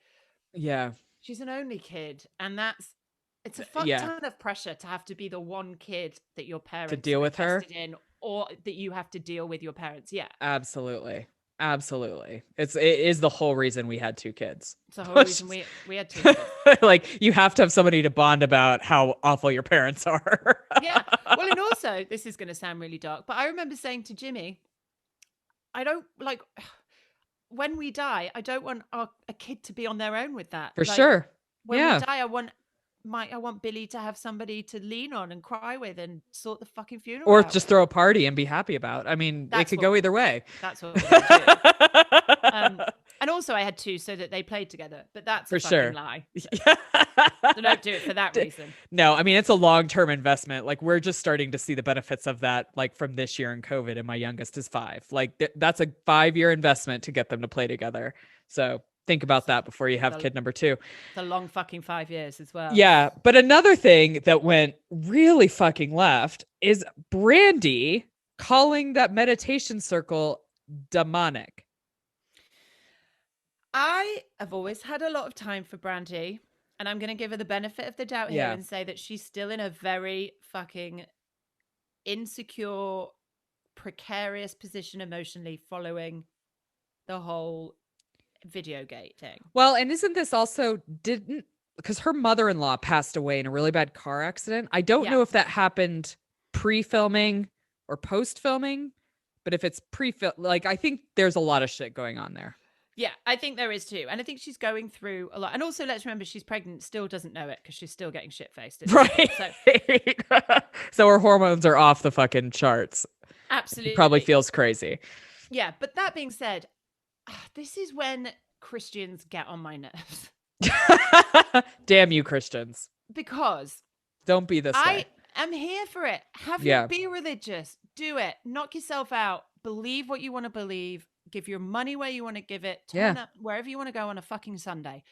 she's an only kid, and it's a fuck ton of pressure to have to be the one kid that your parents to deal with her in, or that you have to deal with your parents. Yeah, absolutely. It is the whole reason we had 2 kids. It's the whole reason we had 2 kids. Like, you have to have somebody to bond about how awful your parents are. Yeah. Well, and also, this is going to sound really dark, but I remember saying to Jimmy, I don't like, when we die, I don't want a kid to be on their own with that. For sure. When we die, I want Billy to have somebody to lean on and cry with and sort the fucking funeral or out just throw a party and be happy about. I mean, it could go either way. That's what we're gonna do. And also I had 2 so that they played together, but that's a fucking lie. So don't do it for that reason. No, I mean, it's a long-term investment. Like, we're just starting to see the benefits of that, like, from this year in COVID, and my youngest is 5. Like, that's a 5-year investment to get them to play together. So think about that before you have kid number 2. It's a long fucking 5 years as well. Yeah. But another thing that went really fucking left is Brandy calling that meditation circle demonic. I have always had a lot of time for Brandy, and I'm going to give her the benefit of the doubt here and say that she's still in a very fucking insecure, precarious position emotionally following the whole Videogate thing. Well, and isn't this also because her mother-in-law passed away in a really bad car accident. I don't know if that happened pre-filming or post-filming, but if it's pre-film, like, I think there's a lot of shit going on there. Yeah, I think there is too. And I think she's going through a lot. And also, let's remember, she's pregnant, still doesn't know it because she's still getting shit-faced. Right. So her hormones are off the fucking charts. Absolutely. Probably feels crazy. Yeah, but that being said, this is when Christians get on my nerves. Damn you, Christians. because Don't be this I way. am here for it. Be religious. Do it. Knock yourself out. Believe what you want to believe. Give your money where you want to give it. Turn up wherever you want to go on a fucking Sunday.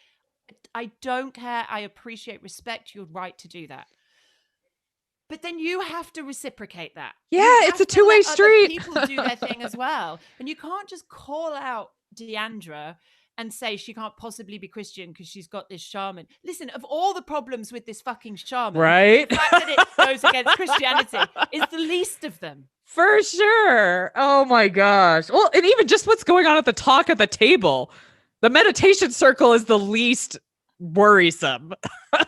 I don't care. I appreciate, respect your right to do that. But then you have to reciprocate that. Yeah, it's a to two-way let street. Other people do their thing as well. And you can't just call out Deandra and say she can't possibly be Christian because she's got this shaman. Listen, of all the problems with this fucking shaman, right? The fact that it goes against Christianity is the least of them. For sure. Oh my gosh. Well, and even just what's going on at the talk at the table. The meditation circle is the least worrisome. Well,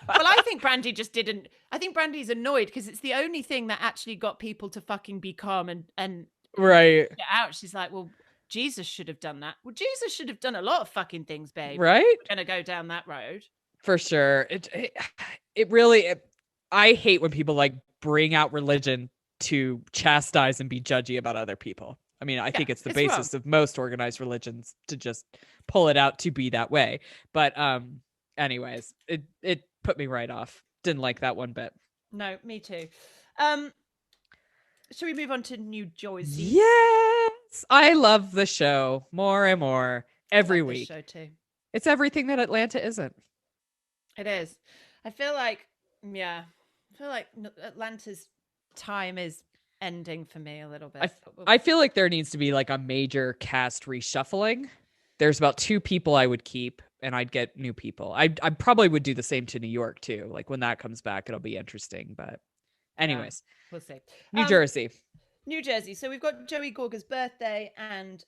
I think Brandy just didn't. I think Brandy's annoyed because it's the only thing that actually got people to fucking be calm and right get out. She's like, well, Jesus should have done that. Well, Jesus should have done a lot of fucking things, babe. Right? We're gonna go down that road. For sure. It really. I hate when people like bring out religion to chastise and be judgy about other people. I mean, I think it's the basis of most organized religions to just pull it out to be that way. But anyways, it put me right off. Didn't like that one bit. No, me too. Should we move on to New Jersey? Yes. I love the show more and more every week. Show too. It's everything that Atlanta isn't. It is. I feel like Atlanta's time is ending for me a little bit. I feel like there needs to be like a major cast reshuffling. There's about 2 people I would keep and I'd get new people. I probably would do the same to New York too. Like when that comes back, it'll be interesting. But anyways, we'll see. New Jersey. So we've got Joey Gorga's birthday and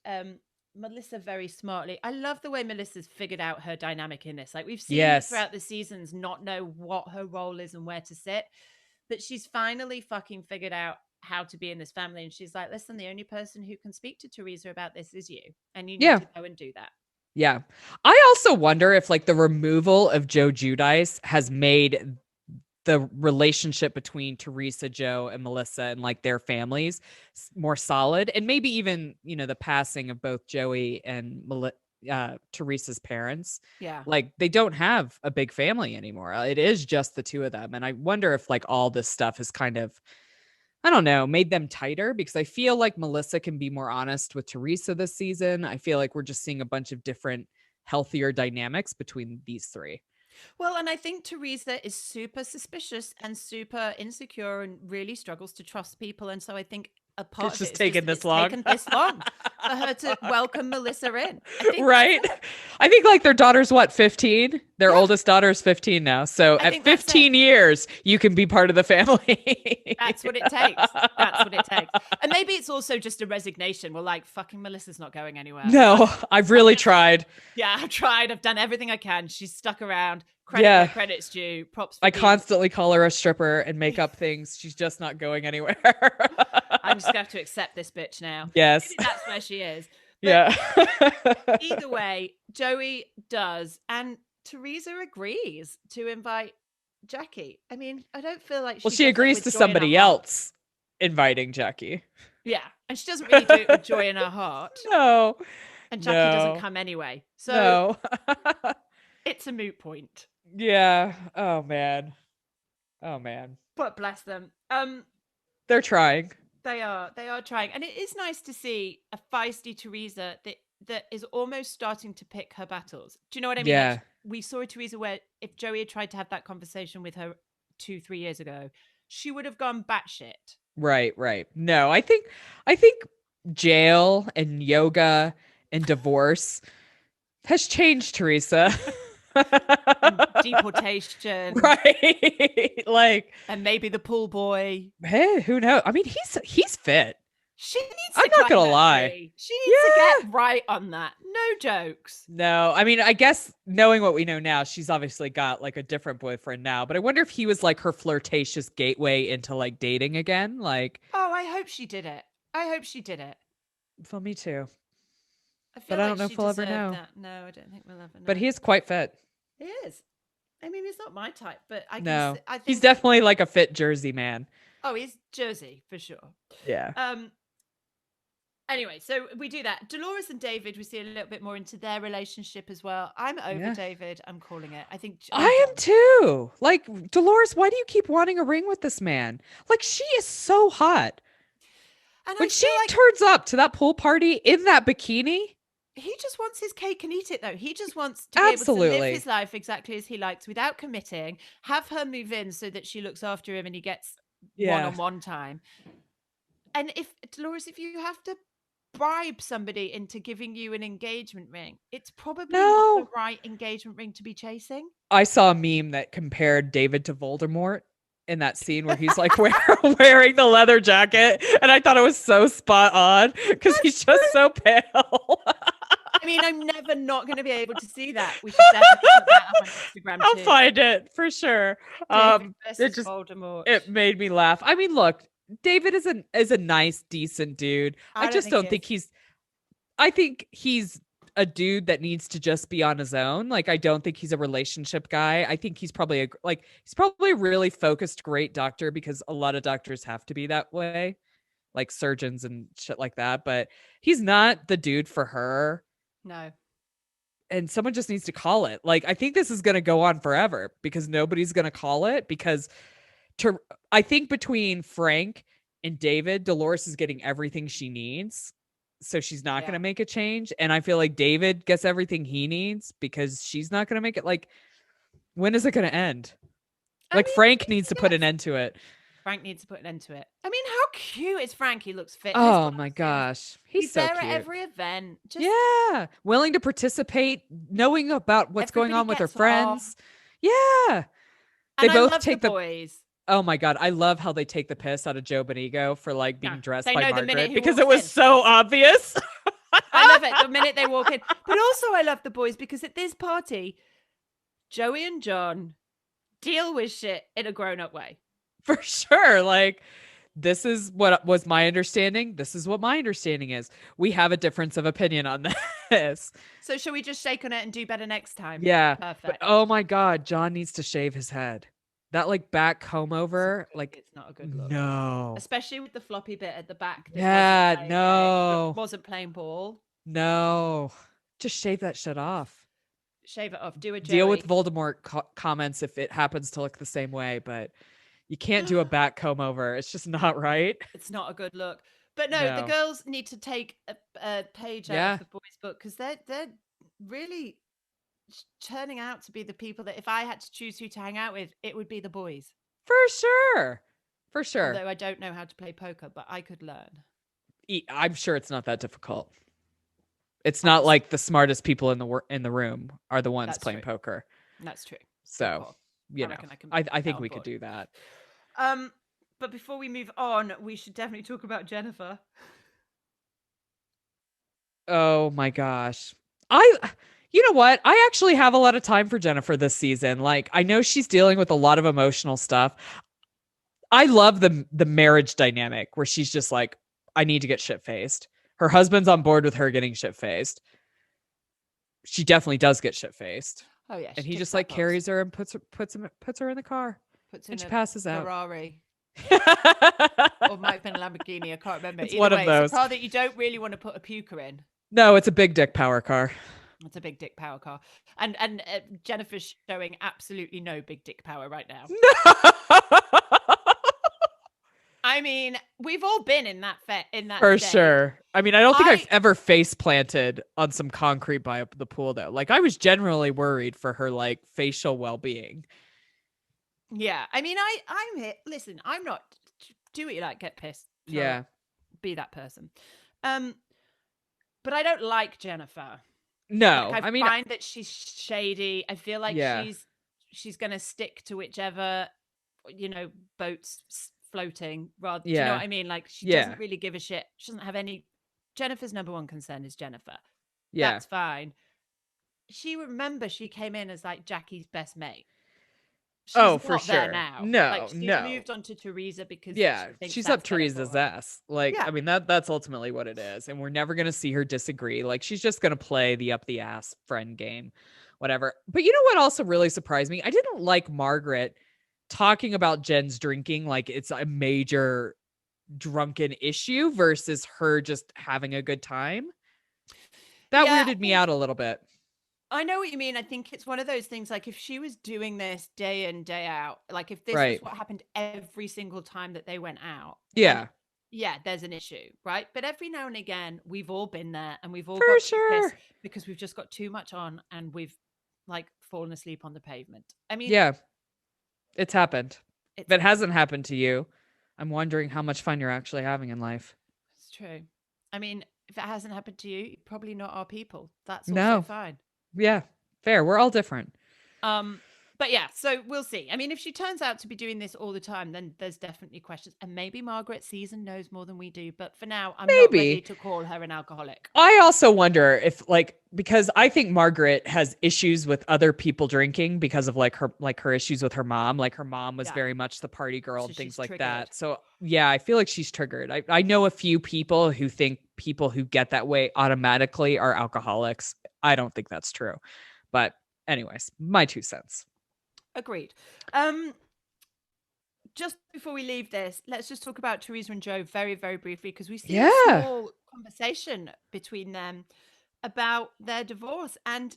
Melissa very smartly. I love the way Melissa's figured out her dynamic in this. Like we've seen her throughout the seasons not know what her role is and where to sit. But she's finally fucking figured out how to be in this family. And she's like, listen, the only person who can speak to Teresa about this is you. And you need to go and do that. Yeah. I also wonder if like the removal of Joe Giudice has made the relationship between Teresa, Joe, and Melissa and like their families more solid. And maybe even, you know, the passing of both Joey and Teresa's parents. Yeah. Like they don't have a big family anymore. It is just the 2 of them. And I wonder if like all this stuff has kind of, I don't know, made them tighter because I feel like Melissa can be more honest with Teresa this season. I feel like we're just seeing a bunch of different healthier dynamics between these 3. Well, and I think Teresa is super suspicious and super insecure and really struggles to trust people. And so I think a part it's of just it taken this long for her to welcome Melissa in. Right. I think like their daughter's 15? Their oldest daughter is 15 now. So at 15 years, you can be part of the family. That's what it takes. That's what it takes. And maybe it's also just a resignation. Well, like fucking Melissa's not going anywhere. No, I've really tried. Yeah, I've tried. I've done everything I can. She's stuck around. Credit credit's due. Props. I constantly call her a stripper and make up things. She's just not going anywhere. I'm just going to have to accept this bitch now. Yes. Maybe that's where she is. But yeah. Either way, Joey does. And Teresa agrees to invite Jackie. I mean, I don't feel like she agrees to somebody else inviting Jackie. Yeah. And she doesn't really do it with joy in her heart. No. And Jackie doesn't come anyway. So it's a moot point. Yeah. Oh man. But bless them. They're trying. They are trying. And it is nice to see a feisty Teresa that is almost starting to pick her battles. Do you know what I mean? Yeah. Like, we saw a Teresa where if Joey had tried to have that conversation with her 2-3 years ago, she would have gone batshit. Right. No, I think jail and yoga and divorce has changed Teresa. And deportation. Right. Like, and maybe the pool boy. Hey, who knows? I mean, he's fit. She needs I'm not gonna lie. She needs to get right on that. No jokes. No, I mean, I guess knowing what we know now, she's obviously got like a different boyfriend now. But I wonder if he was like her flirtatious gateway into like dating again. Like, oh, I hope she did it. Well, me too. But I don't know if we'll ever know. That. No, I don't think we'll ever know. But he is quite fit. He is. I mean, he's not my type, but I think he's definitely like a fit Jersey man. Oh, he's Jersey for sure. Yeah. Anyway, so we do that. Dolores and David, we see a little bit more into their relationship as well. I'm over David. I'm calling it. I think I'm I done. am too. Like, Dolores, why do you keep wanting a ring with this man? Like, she is so hot. And When I she feel like turns up to that pool party in that bikini, he just wants his cake and eat it, though. He just wants to be able to live absolutely. his life exactly as he likes without committing, have her move in so that she looks after him and he gets one-on-one time. And Dolores, if you have to bribe somebody into giving you an engagement ring, it's probably not the right engagement ring to be chasing. I saw a meme that compared David to Voldemort in that scene where he's like wearing the leather jacket, and I thought it was so spot on because he's just so pale. I mean, I'm never not going to be able to see that. We should definitely put that up on Instagram I'll too. find it for sure. Voldemort. It made me laugh. I mean, look, David is a nice, decent dude. I just don't think he's. I think he's a dude that needs to just be on his own. Like, I don't think he's a relationship guy. I think he's probably a really focused, great doctor, because a lot of doctors have to be that way, like surgeons and shit like that. But he's not the dude for her. No. And someone just needs to call it. Like, I think this is going to go on forever because nobody's going to call it, because I think between Frank and David, Dolores is getting everything she needs. So she's not going to make a change. And I feel like David gets everything he needs because she's not going to make it. Like, when is it going to end? Frank needs to put an end to it. Frank needs to put an end to it. I mean, how cute is Frank? He looks fit. Oh my gosh. He's so there cute. at every event. Willing to participate, knowing about what's going on with her friends. Yeah. They both take the boys. Oh my God. I love how they take the piss out of Joe Bonigo for like being dressed by Margaret, because it was so obvious. I love it the minute they walk in. But also I love the boys because at this party, Joey and John deal with shit in a grown-up way. For sure. Like, this is what was my understanding. This is what my understanding is. We have a difference of opinion on this. So shall we just shake on it and do better next time? Yeah. Perfect. But, oh my God, John needs to shave his head. That like back comb over, it's not a good look. No. Especially with the floppy bit at the back. Wasn't playing ball. No. Just shave that shit off. Shave it off. Do a Joey. Deal with Voldemort comments if it happens to look the same way, but you can't do a back comb over. It's just not right. It's not a good look. But no, the girls need to take a page out of the boys' book, because they're really turning out to be the people that if I had to choose who to hang out with, it would be the boys. For sure. For sure. Although I don't know how to play poker, but I could learn. I'm sure it's not that difficult. It's not like the smartest people in the room are the ones playing poker. That's true. So, I think we could do that. But before we move on, we should definitely talk about Jennifer. Oh my gosh. You know what? I actually have a lot of time for Jennifer this season. Like, I know she's dealing with a lot of emotional stuff. I love the marriage dynamic where she's just like, I need to get shit-faced. Her husband's on board with her getting shit-faced. She definitely does get shit-faced. Oh yeah. And he just like carries her and puts her in the car. And she passes out. Ferrari. Or it might have been a Lamborghini. I can't remember. It's one of those. It's a car that you don't really want to put a puker in. No, it's a big dick power car. It's a big dick power car. And Jennifer's showing absolutely no big dick power right now. I mean, we've all been in that for state. Sure. I mean, I don't think I've ever face planted on some concrete by the pool though. Like, I was generally worried for her like facial well-being. Yeah, I mean, I'm here. Listen, I'm not. Do what you like. Get pissed. Yeah. Be that person. But I don't like Jennifer. No, I find that she's shady. I feel like she's gonna stick to whichever, boats floating. Rather, do you know what I mean? Like, she doesn't really give a shit. She doesn't have any. Jennifer's number one concern is Jennifer. Yeah, that's fine. She came in as like Jackie's best mate. She's for sure. Now. No, like, she's moved on to Teresa because she's up Teresa's ass. Like, I mean, that's ultimately what it is, and we're never gonna see her disagree. Like, she's just gonna play the up the ass friend game, whatever. But you know what also really surprised me? I didn't like Margaret talking about Jen's drinking like it's a major drunken issue versus her just having a good time. That Yeah, weirded me out a little bit. I know what you mean. I think it's one of those things, like if she was doing this day in, day out, like if this was Right. what happened every single time that they went out, Yeah. then yeah, there's an issue, right? But every now and again, we've all been there and we've all For got too sure. pissed because we've just got too much on and we've like fallen asleep on the pavement. I mean, Yeah. It's happened. it's If it hasn't happened to you, I'm wondering how much fun you're actually having in life. It's true. I mean, if it hasn't happened to you, you're probably not our people. That's also No. fine. Yeah. Fair. We're all different. But yeah, so we'll see. I mean, if she turns out to be doing this all the time, then there's definitely questions. And maybe Margaret sees and knows more than we do. But for now, I'm not ready to call her an alcoholic. I also wonder if because I think Margaret has issues with other people drinking because of her issues with her mom. Like her mom was very much the party girl So and things she's like triggered. that. So yeah, I feel like she's triggered. I know a few people who think people who get that way automatically are alcoholics. I don't think that's true. But anyways, my 2 cents. Agreed. Just before we leave this, let's just talk about Teresa and Joe very, very briefly, because we see a small conversation between them about their divorce. And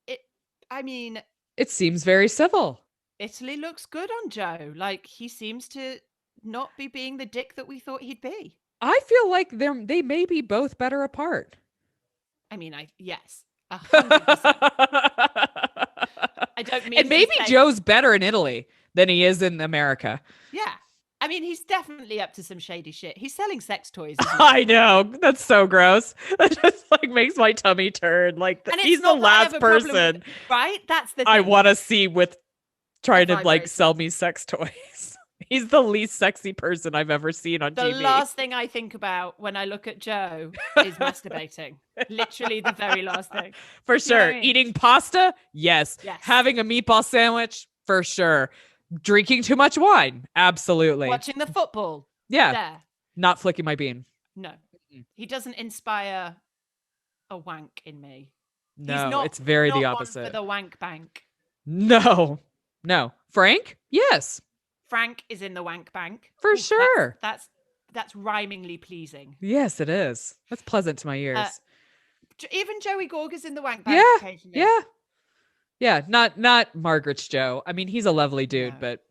it seems very civil. Italy looks good on Joe. Like he seems to not be being the dick that we thought he'd be. I feel like they may be both better apart. I mean, yes, 100%. I don't mean. And maybe Joe's better in Italy than he is in America. Yeah. I mean, he's definitely up to some shady shit. He's selling sex toys. I know. That's so gross. That just makes my tummy turn. Like he's the last person, right? That's the thing. I want to see with trying to sell me sex toys. He's the least sexy person I've ever seen on TV. The last thing I think about when I look at Joe is masturbating. Literally the very last thing. For sure. You know what I mean? Eating pasta? Yes. Having a meatball sandwich? For sure. Drinking too much wine? Absolutely. Watching the football? Yeah. There. Not flicking my bean. No. He doesn't inspire a wank in me. No, it's very the opposite. One for the wank bank. No. Frank? Yes. Frank is in the wank bank. For sure. That's rhymingly pleasing. Yes, it is. That's pleasant to my ears. Even Joey Gorga's in the wank bank occasionally. Yeah. Not Margaret's Joe. I mean, he's a lovely dude, but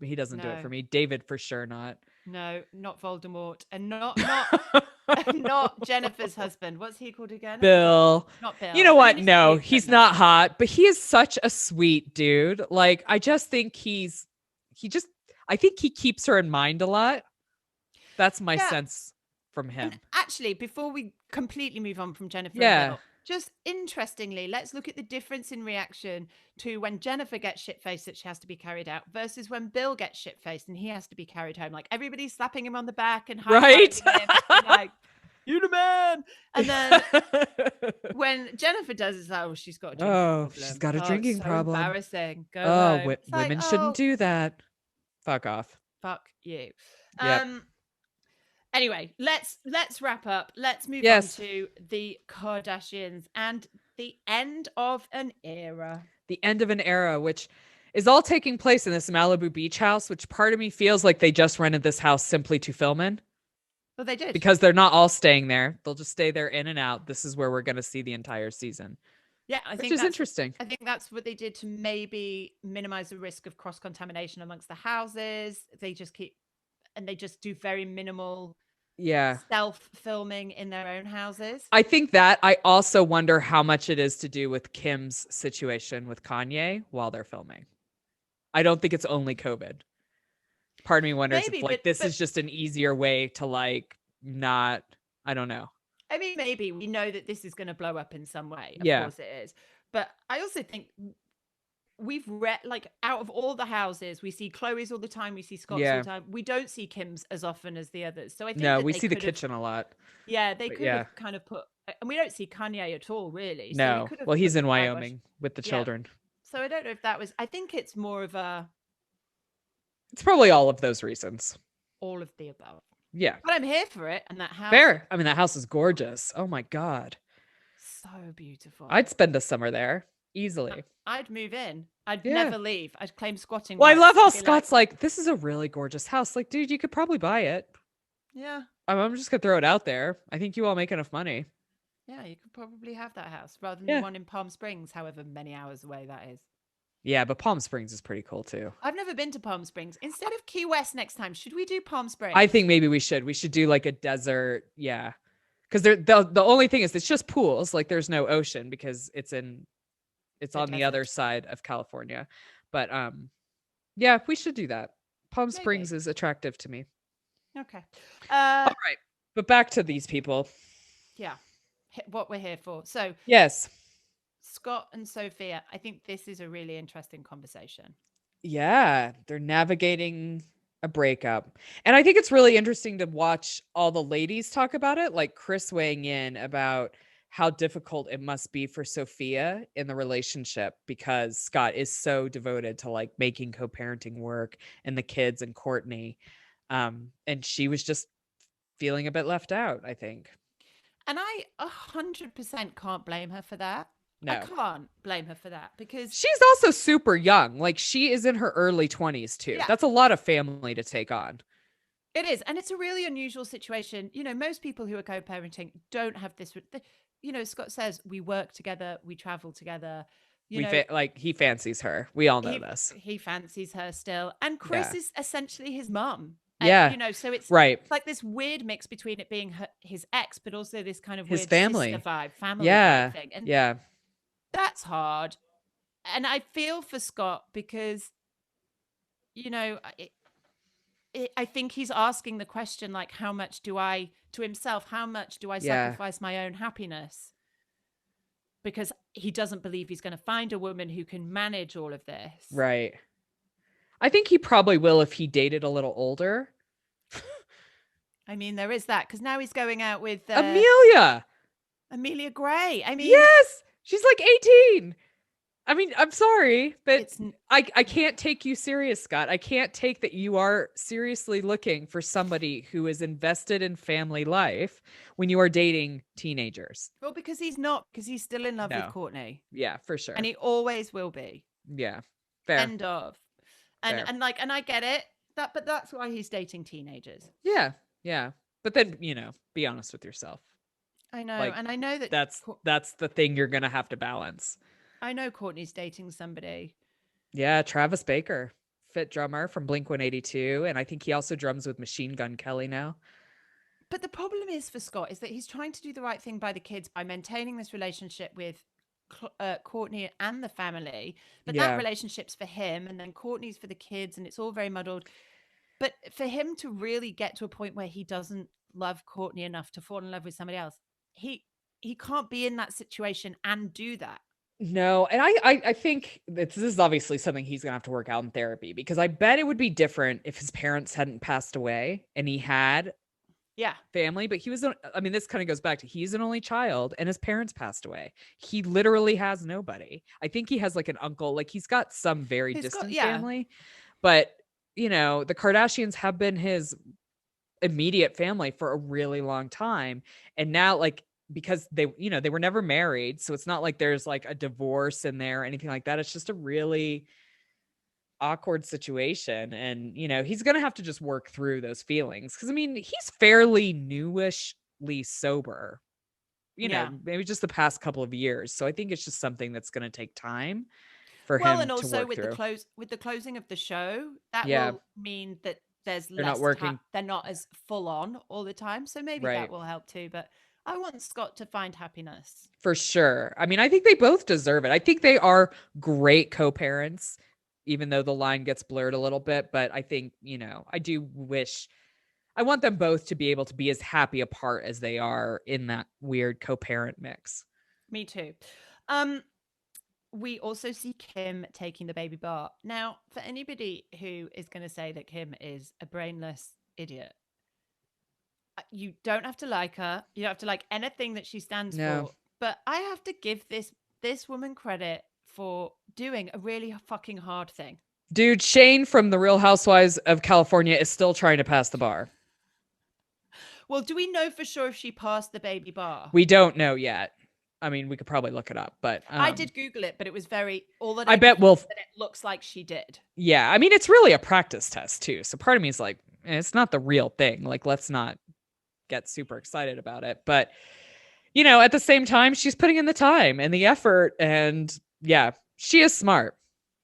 he doesn't do it for me. David, for sure not. No, not Voldemort. And not not Jennifer's husband. What's he called again? Bill. Not Bill. You know what? No, he's not hot, but he is such a sweet dude. Like, I just think I think he keeps her in mind a lot. That's my sense from him. And actually, before we completely move on from Jennifer and Bill, just interestingly, let's look at the difference in reaction to when Jennifer gets shit-faced that she has to be carried out versus when Bill gets shit-faced and he has to be carried home. Like everybody's slapping him on the back and high-fiving him and like, you the man. And then when Jennifer does, it's like, she's got a drinking problem. She's got a drinking problem. Embarrassing. Go home. Women shouldn't do that. Fuck off. Fuck you. Yep. Anyway, let's wrap up. Let's move on to the Kardashians and the end of an era. The end of an era, which is all taking place in this Malibu beach house, which part of me feels like they just rented this house simply to film in. Well, they did. Because they're not all staying there. They'll just stay there in and out. This is where we're going to see the entire season. Yeah, I think which is interesting. I think that's what they did to maybe minimize the risk of cross-contamination amongst the houses. They just do very minimal self-filming in their own houses. I think that I also wonder how much it is to do with Kim's situation with Kanye while they're filming. I don't think it's only COVID. Part of me wonders if this is just an easier way to not, I don't know. I mean, maybe we know that this is going to blow up in some way. Of course it is. But I also think we've read, out of all the houses, we see Chloe's all the time. We see Scott's all the time. We don't see Kim's as often as the others. So I think we see the kitchen a lot. Yeah, they could have kind of put, and we don't see Kanye at all, really. So no. Well, he's in Wyoming with the children. So I don't know if that was, I think it's more of it's probably all of those reasons. All of the above. Yeah. But I'm here for it. And that house. Fair. I mean, that house is gorgeous. Oh my God. So beautiful. I'd spend a summer there easily. I'd move in. I'd never leave. I'd claim squatting. Well, I love how Scott's this is a really gorgeous house. Like, dude, you could probably buy it. Yeah. I'm just gonna throw it out there. I think you all make enough money. Yeah, you could probably have that house rather than the Yeah. one in Palm Springs, however many hours away that is. Yeah, but Palm Springs is pretty cool too. I've never been to Palm Springs. Instead of Key West next time, should we do Palm Springs? I think maybe we should. We should do like a desert. Yeah. Because the only thing is it's just pools. Like there's no ocean because it's on the other desert. side of California. But yeah, we should do that. Palm Maybe. Springs is attractive to me. Okay. All right. But back to these people. Yeah. What we're here for. So Yes. Scott and Sophia, I think this is a really interesting conversation. Yeah, they're navigating a breakup. And I think it's really interesting to watch all the ladies talk about it, like Chris weighing in about how difficult it must be for Sophia in the relationship because Scott is so devoted to like making co-parenting work and the kids and Courtney. And she was just feeling a bit left out, I think. And I 100% can't blame her for that. No. I can't blame her for that because she's also super young. Like she is in her early 20s too. Yeah. That's a lot of family to take on. It is. And it's a really unusual situation. You know, most people who are co-parenting don't have this. You know, Scott says we work together, we travel together. You know, like he fancies her. We all know he, this. He fancies her still. And Chris is essentially his mum. Yeah. You know, so it's right. like this weird mix between it being his ex, but also this kind of his weird family sister vibe, family vibe thing. And yeah. That's hard. And I feel for Scott because, you know, I think he's asking the question, like, how much do I sacrifice my own happiness? Because he doesn't believe he's going to find a woman who can manage all of this. Right. I think he probably will if he dated a little older. I mean, there is that because now he's going out with Amelia Gray. I mean, yes, she's like 18. I mean, I'm sorry, but I can't take you serious, Scott. I can't take that you are seriously looking for somebody who is invested in family life when you are dating teenagers. Well, because he's not, because he's still in love with Courtney. Yeah, for sure. And he always will be. Yeah. Fair. End of. And I get it. But that's why he's dating teenagers. Yeah. Yeah. But then, be honest with yourself. I know. Like, and I know that that's the thing you're going to have to balance. I know Courtney's dating somebody. Yeah, Travis Baker, fit drummer from Blink-182. And I think he also drums with Machine Gun Kelly now. But the problem is for Scott is that he's trying to do the right thing by the kids by maintaining this relationship with Courtney and the family. But that relationship's for him and then Courtney's for the kids and it's all very muddled. But for him to really get to a point where he doesn't love Courtney enough to fall in love with somebody else, he can't be in that situation and do that. No, and I think this is obviously something he's gonna have to work out in therapy because I bet it would be different if his parents hadn't passed away and he had family, but this kind of goes back to he's an only child and his parents passed away. He literally has nobody. I think he has like an uncle, like he's got some very distant family, but the Kardashians have been his immediate family for a really long time, and now because they were never married, so it's not like there's like a divorce in there or anything like that. It's just a really awkward situation, and he's gonna have to just work through those feelings because he's fairly newishly sober, maybe just the past couple of years. So I think it's just something that's gonna take time for him and also to work through. with the closing of the show, that will mean that there's they're less not working. they're not as full on all the time, so maybe that will help too. But I want Scott to find happiness. For sure. I think they both deserve it. I think they are great co-parents, even though the line gets blurred a little bit. But I think, I want them both to be able to be as happy apart as they are in that weird co-parent mix. Me too. We also see Kim taking the baby bar. Now, for anybody who is going to say that Kim is a brainless idiot, you don't have to like her. You don't have to like anything that she stands for. But I have to give this woman credit for doing a really fucking hard thing. Dude, Shane from The Real Housewives of California is still trying to pass the bar. Well, do we know for sure if she passed the baby bar? We don't know yet. We could probably look it up, but I did Google it, but it was I bet that it looks like she did. Yeah, it's really a practice test too. So part of me is like, it's not the real thing. Like, let's not get super excited about it. But, you know, at the same time, she's putting in the time and the effort. And yeah, she is smart.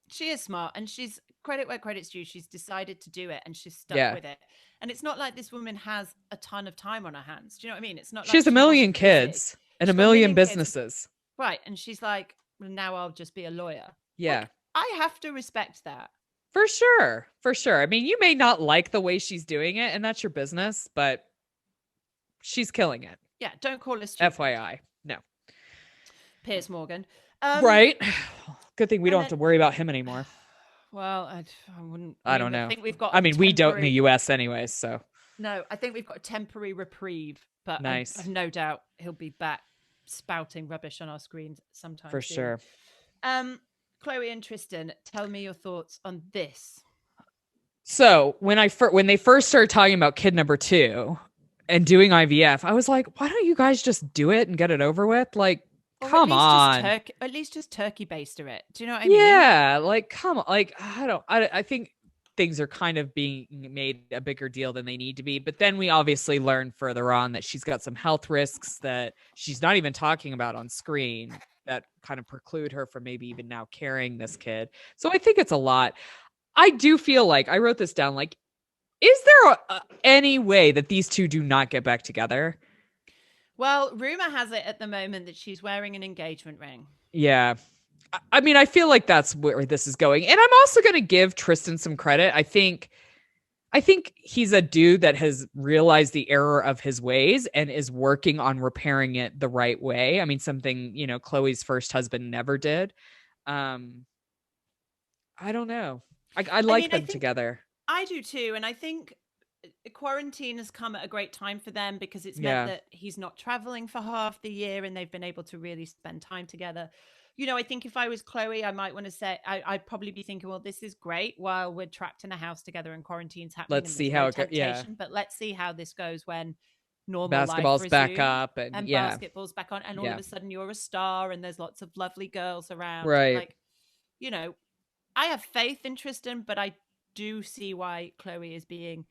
She is smart, and she's credit where credit's due. She's decided to do it, and she's stuck Yeah. with it. And it's not like this woman has a ton of time on her hands. Do you know what I mean? It's not She like has a she million wasn't busy. kids and a She's got million kids. businesses. Right. And she's like, well, now I'll just be a lawyer. Yeah. Like, I have to respect that. For sure. For sure. I mean, you may not like the way she's doing it, and that's your business, but she's killing it. Yeah. Don't call us stupid. FYI. No. Piers Morgan. Right. Good thing we don't then, have to worry about him anymore. Well, I wouldn't. I don't know. I think we've got. I mean, we don't in the US anyways, so. No, I think we've got a temporary reprieve, but nice. I've no doubt he'll be back spouting rubbish on our screens sometime. For soon. sure. Chloe and Tristan, tell me your thoughts on this. So when they first started talking about kid number 2 and doing IVF, I was like, why don't you guys just do it and get it over with? Like, or come on. At least just turkey baster it. Do you know what I mean? Yeah, like come on. Like I think things are kind of being made a bigger deal than they need to be. But then we obviously learn further on that she's got some health risks that she's not even talking about on screen that kind of preclude her from maybe even now carrying this kid. So I think it's a lot. I do feel like, I wrote this down, like, is there any way that these two do not get back together? Well, rumor has it at the moment that she's wearing an engagement ring. Yeah. I mean, I feel like that's where this is going. And I'm also going to give Tristan some credit. I think he's a dude that has realized the error of his ways and is working on repairing it the right way. I mean, something, you know, Chloe's first husband never did. I don't know. I like them together. I do too. And I think quarantine has come at a great time for them because it's meant that he's not traveling for half the year and they've been able to really spend time together. You know, I think if I was Chloe, I might want to say, I'd probably be thinking, well, this is great while we're trapped in a house together and quarantine's happening. Let's see how it goes. Yeah. But let's see how this goes when normal basketball's life back up and basketball's back on. And all of a sudden you're a star and there's lots of lovely girls around. Right. Like, you know, I have faith in Tristan, but I do see why Chloe is being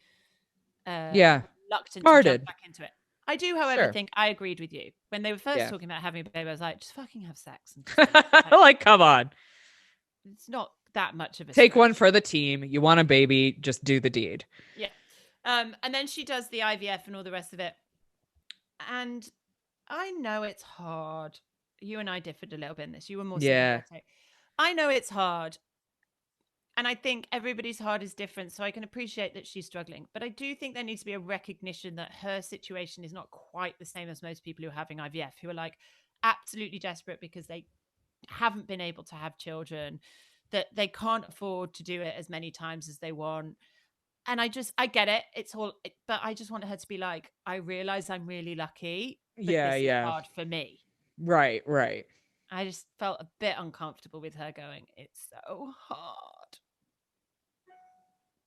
reluctant to jump back into it. I do, however, think I agreed with you. When they were first talking about having a baby, I was like, just fucking have sex. And like, come on. It's not that much of a Take one for the team. You want a baby, just do the deed. Yeah. And then she does the IVF and all the rest of it. And I know it's hard. You and I differed a little bit in this. You were more sympathetic. I know it's hard. And I think everybody's heart is different. So I can appreciate that she's struggling. But I do think there needs to be a recognition that her situation is not quite the same as most people who are having IVF, who are like absolutely desperate because they haven't been able to have children, that they can't afford to do it as many times as they want. And I get it. But I just want her to be like, I realize I'm really lucky. But this is hard for me. Right. I just felt a bit uncomfortable with her going, it's so hard.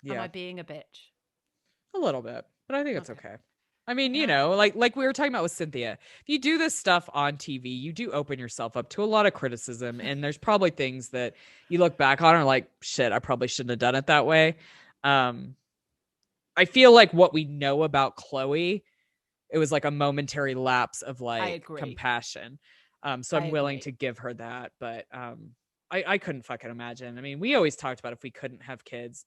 Am I being a bitch? A little bit, but I think it's okay. I mean, you know, like we were talking about with Cynthia, if you do this stuff on TV, you do open yourself up to a lot of criticism. And there's probably things that you look back on and are like, shit, I probably shouldn't have done it that way. I feel like what we know about Chloe, it was like a momentary lapse of like compassion. So I'm willing to give her that, but I couldn't fucking imagine. I mean, we always talked about if we couldn't have kids,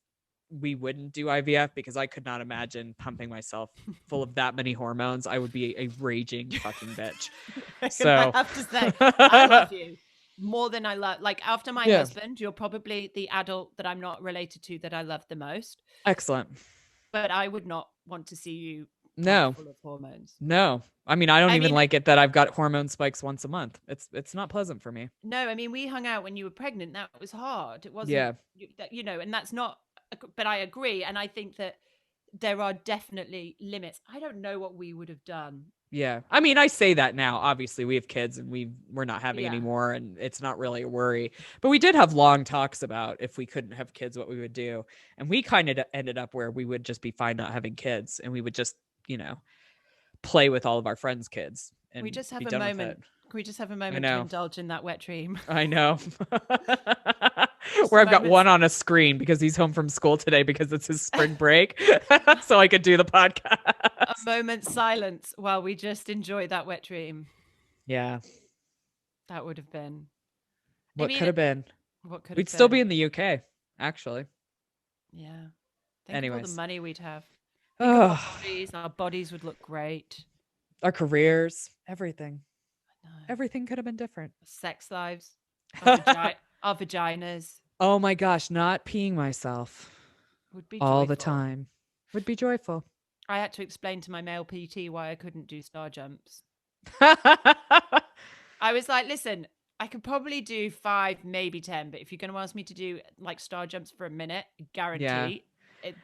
we wouldn't do IVF because I could not imagine pumping myself full of that many hormones. I would be a raging fucking bitch. So I have to say, I love you more than I love. Like after my husband, you're probably the adult that I'm not related to that I love the most. Excellent. But I would not want to see you full of hormones. No. I mean, I don't even like it that I've got hormone spikes once a month. It's not pleasant for me. No, I mean, we hung out when you were pregnant. That was hard. It wasn't, you know, and that's not, but I agree. And I think that there are definitely limits. I don't know what we would have done. Yeah. I mean, I say that now. Obviously, we have kids and we're not having any more, and it's not really a worry. But we did have long talks about if we couldn't have kids, what we would do. And we kind of ended up where we would just be fine not having kids, and we would just, you know, play with all of our friends' kids. And we just have a moment. Can we just have a moment to indulge in that wet dream? I know. where I've got one on a screen because he's home from school today because it's his spring break. So I could do the podcast. A moment's silence while we just enjoy that wet dream. Yeah. That would have been. What could have been? What could We'd still be in the UK, actually. Yeah. Think Anyways. of all the money we'd have. Oh, Our bodies would look great. our careers, everything. I know. Everything could have been different. Sex lives. Our vaginas. Oh my gosh, not peeing myself Would be all the joyful. time. Would be joyful. I had to explain to my male PT why I couldn't do star jumps. I was like, listen, I could probably do 5, maybe 10, but if you're going to ask me to do like star jumps for a minute, guarantee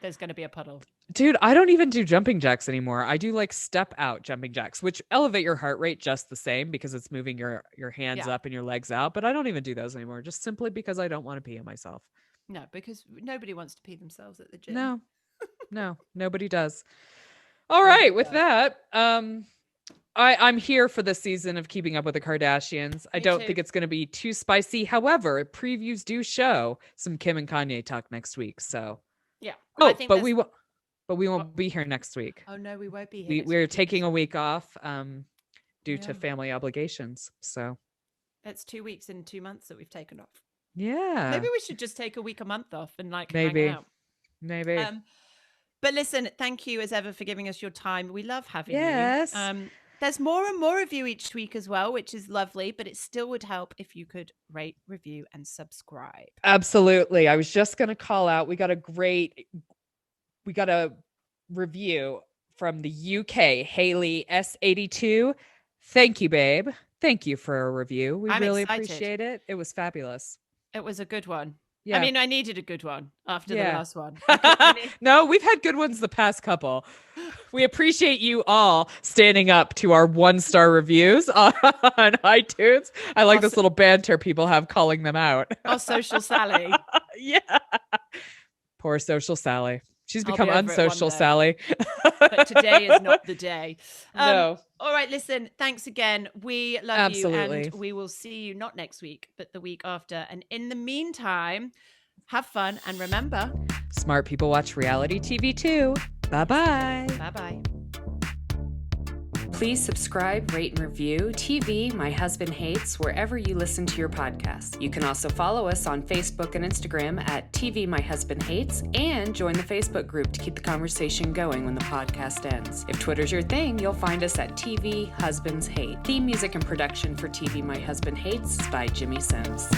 there's going to be a puddle. Dude, I don't even do jumping jacks anymore. I do like step out jumping jacks, which elevate your heart rate just the same because it's moving your hands up and your legs out. But I don't even do those anymore, just simply because I don't want to pee on myself. No, because nobody wants to pee themselves at the gym. No, nobody does. All right, with that, I'm here for this season of Keeping Up with the Kardashians. I don't think it's going to be too spicy. However, previews do show some Kim and Kanye talk next week. So yeah. But we won't be here next week. Oh no, we won't be here. We're taking a week off due to family obligations. So it's 2 weeks and 2 months that we've taken off. Yeah. Maybe we should just take a week, a month off and hang out. Maybe. But listen, thank you as ever for giving us your time. We love having you. There's more and more of you each week as well, which is lovely, but it still would help if you could rate, review, and subscribe. Absolutely. I was just going to call out. We got a review from the UK, Haley S82. Thank you, babe. Thank you for a review. We really appreciate it. It was fabulous. It was a good one. Yeah. I mean, I needed a good one after the last one. No, we've had good ones the past couple. We appreciate you all standing up to our 1-star reviews on iTunes. I like this little banter people have calling them out. Our social Sally. Yeah. Poor social Sally. She's become be over it unsocial one day. Sally. But today is not the day. No. All right, listen, thanks again. We love Absolutely. you, and we will see you not next week, but the week after. And in the meantime, have fun, and remember, smart people watch reality TV too. Bye-bye. Bye-bye. Please subscribe, rate, and review TV My Husband Hates wherever you listen to your podcast. You can also follow us on Facebook and Instagram at TV My Husband Hates and join the Facebook group to keep the conversation going when the podcast ends. If Twitter's your thing, you'll find us at TV Husbands Hate. Theme music and production for TV My Husband Hates is by Jimmy Sims.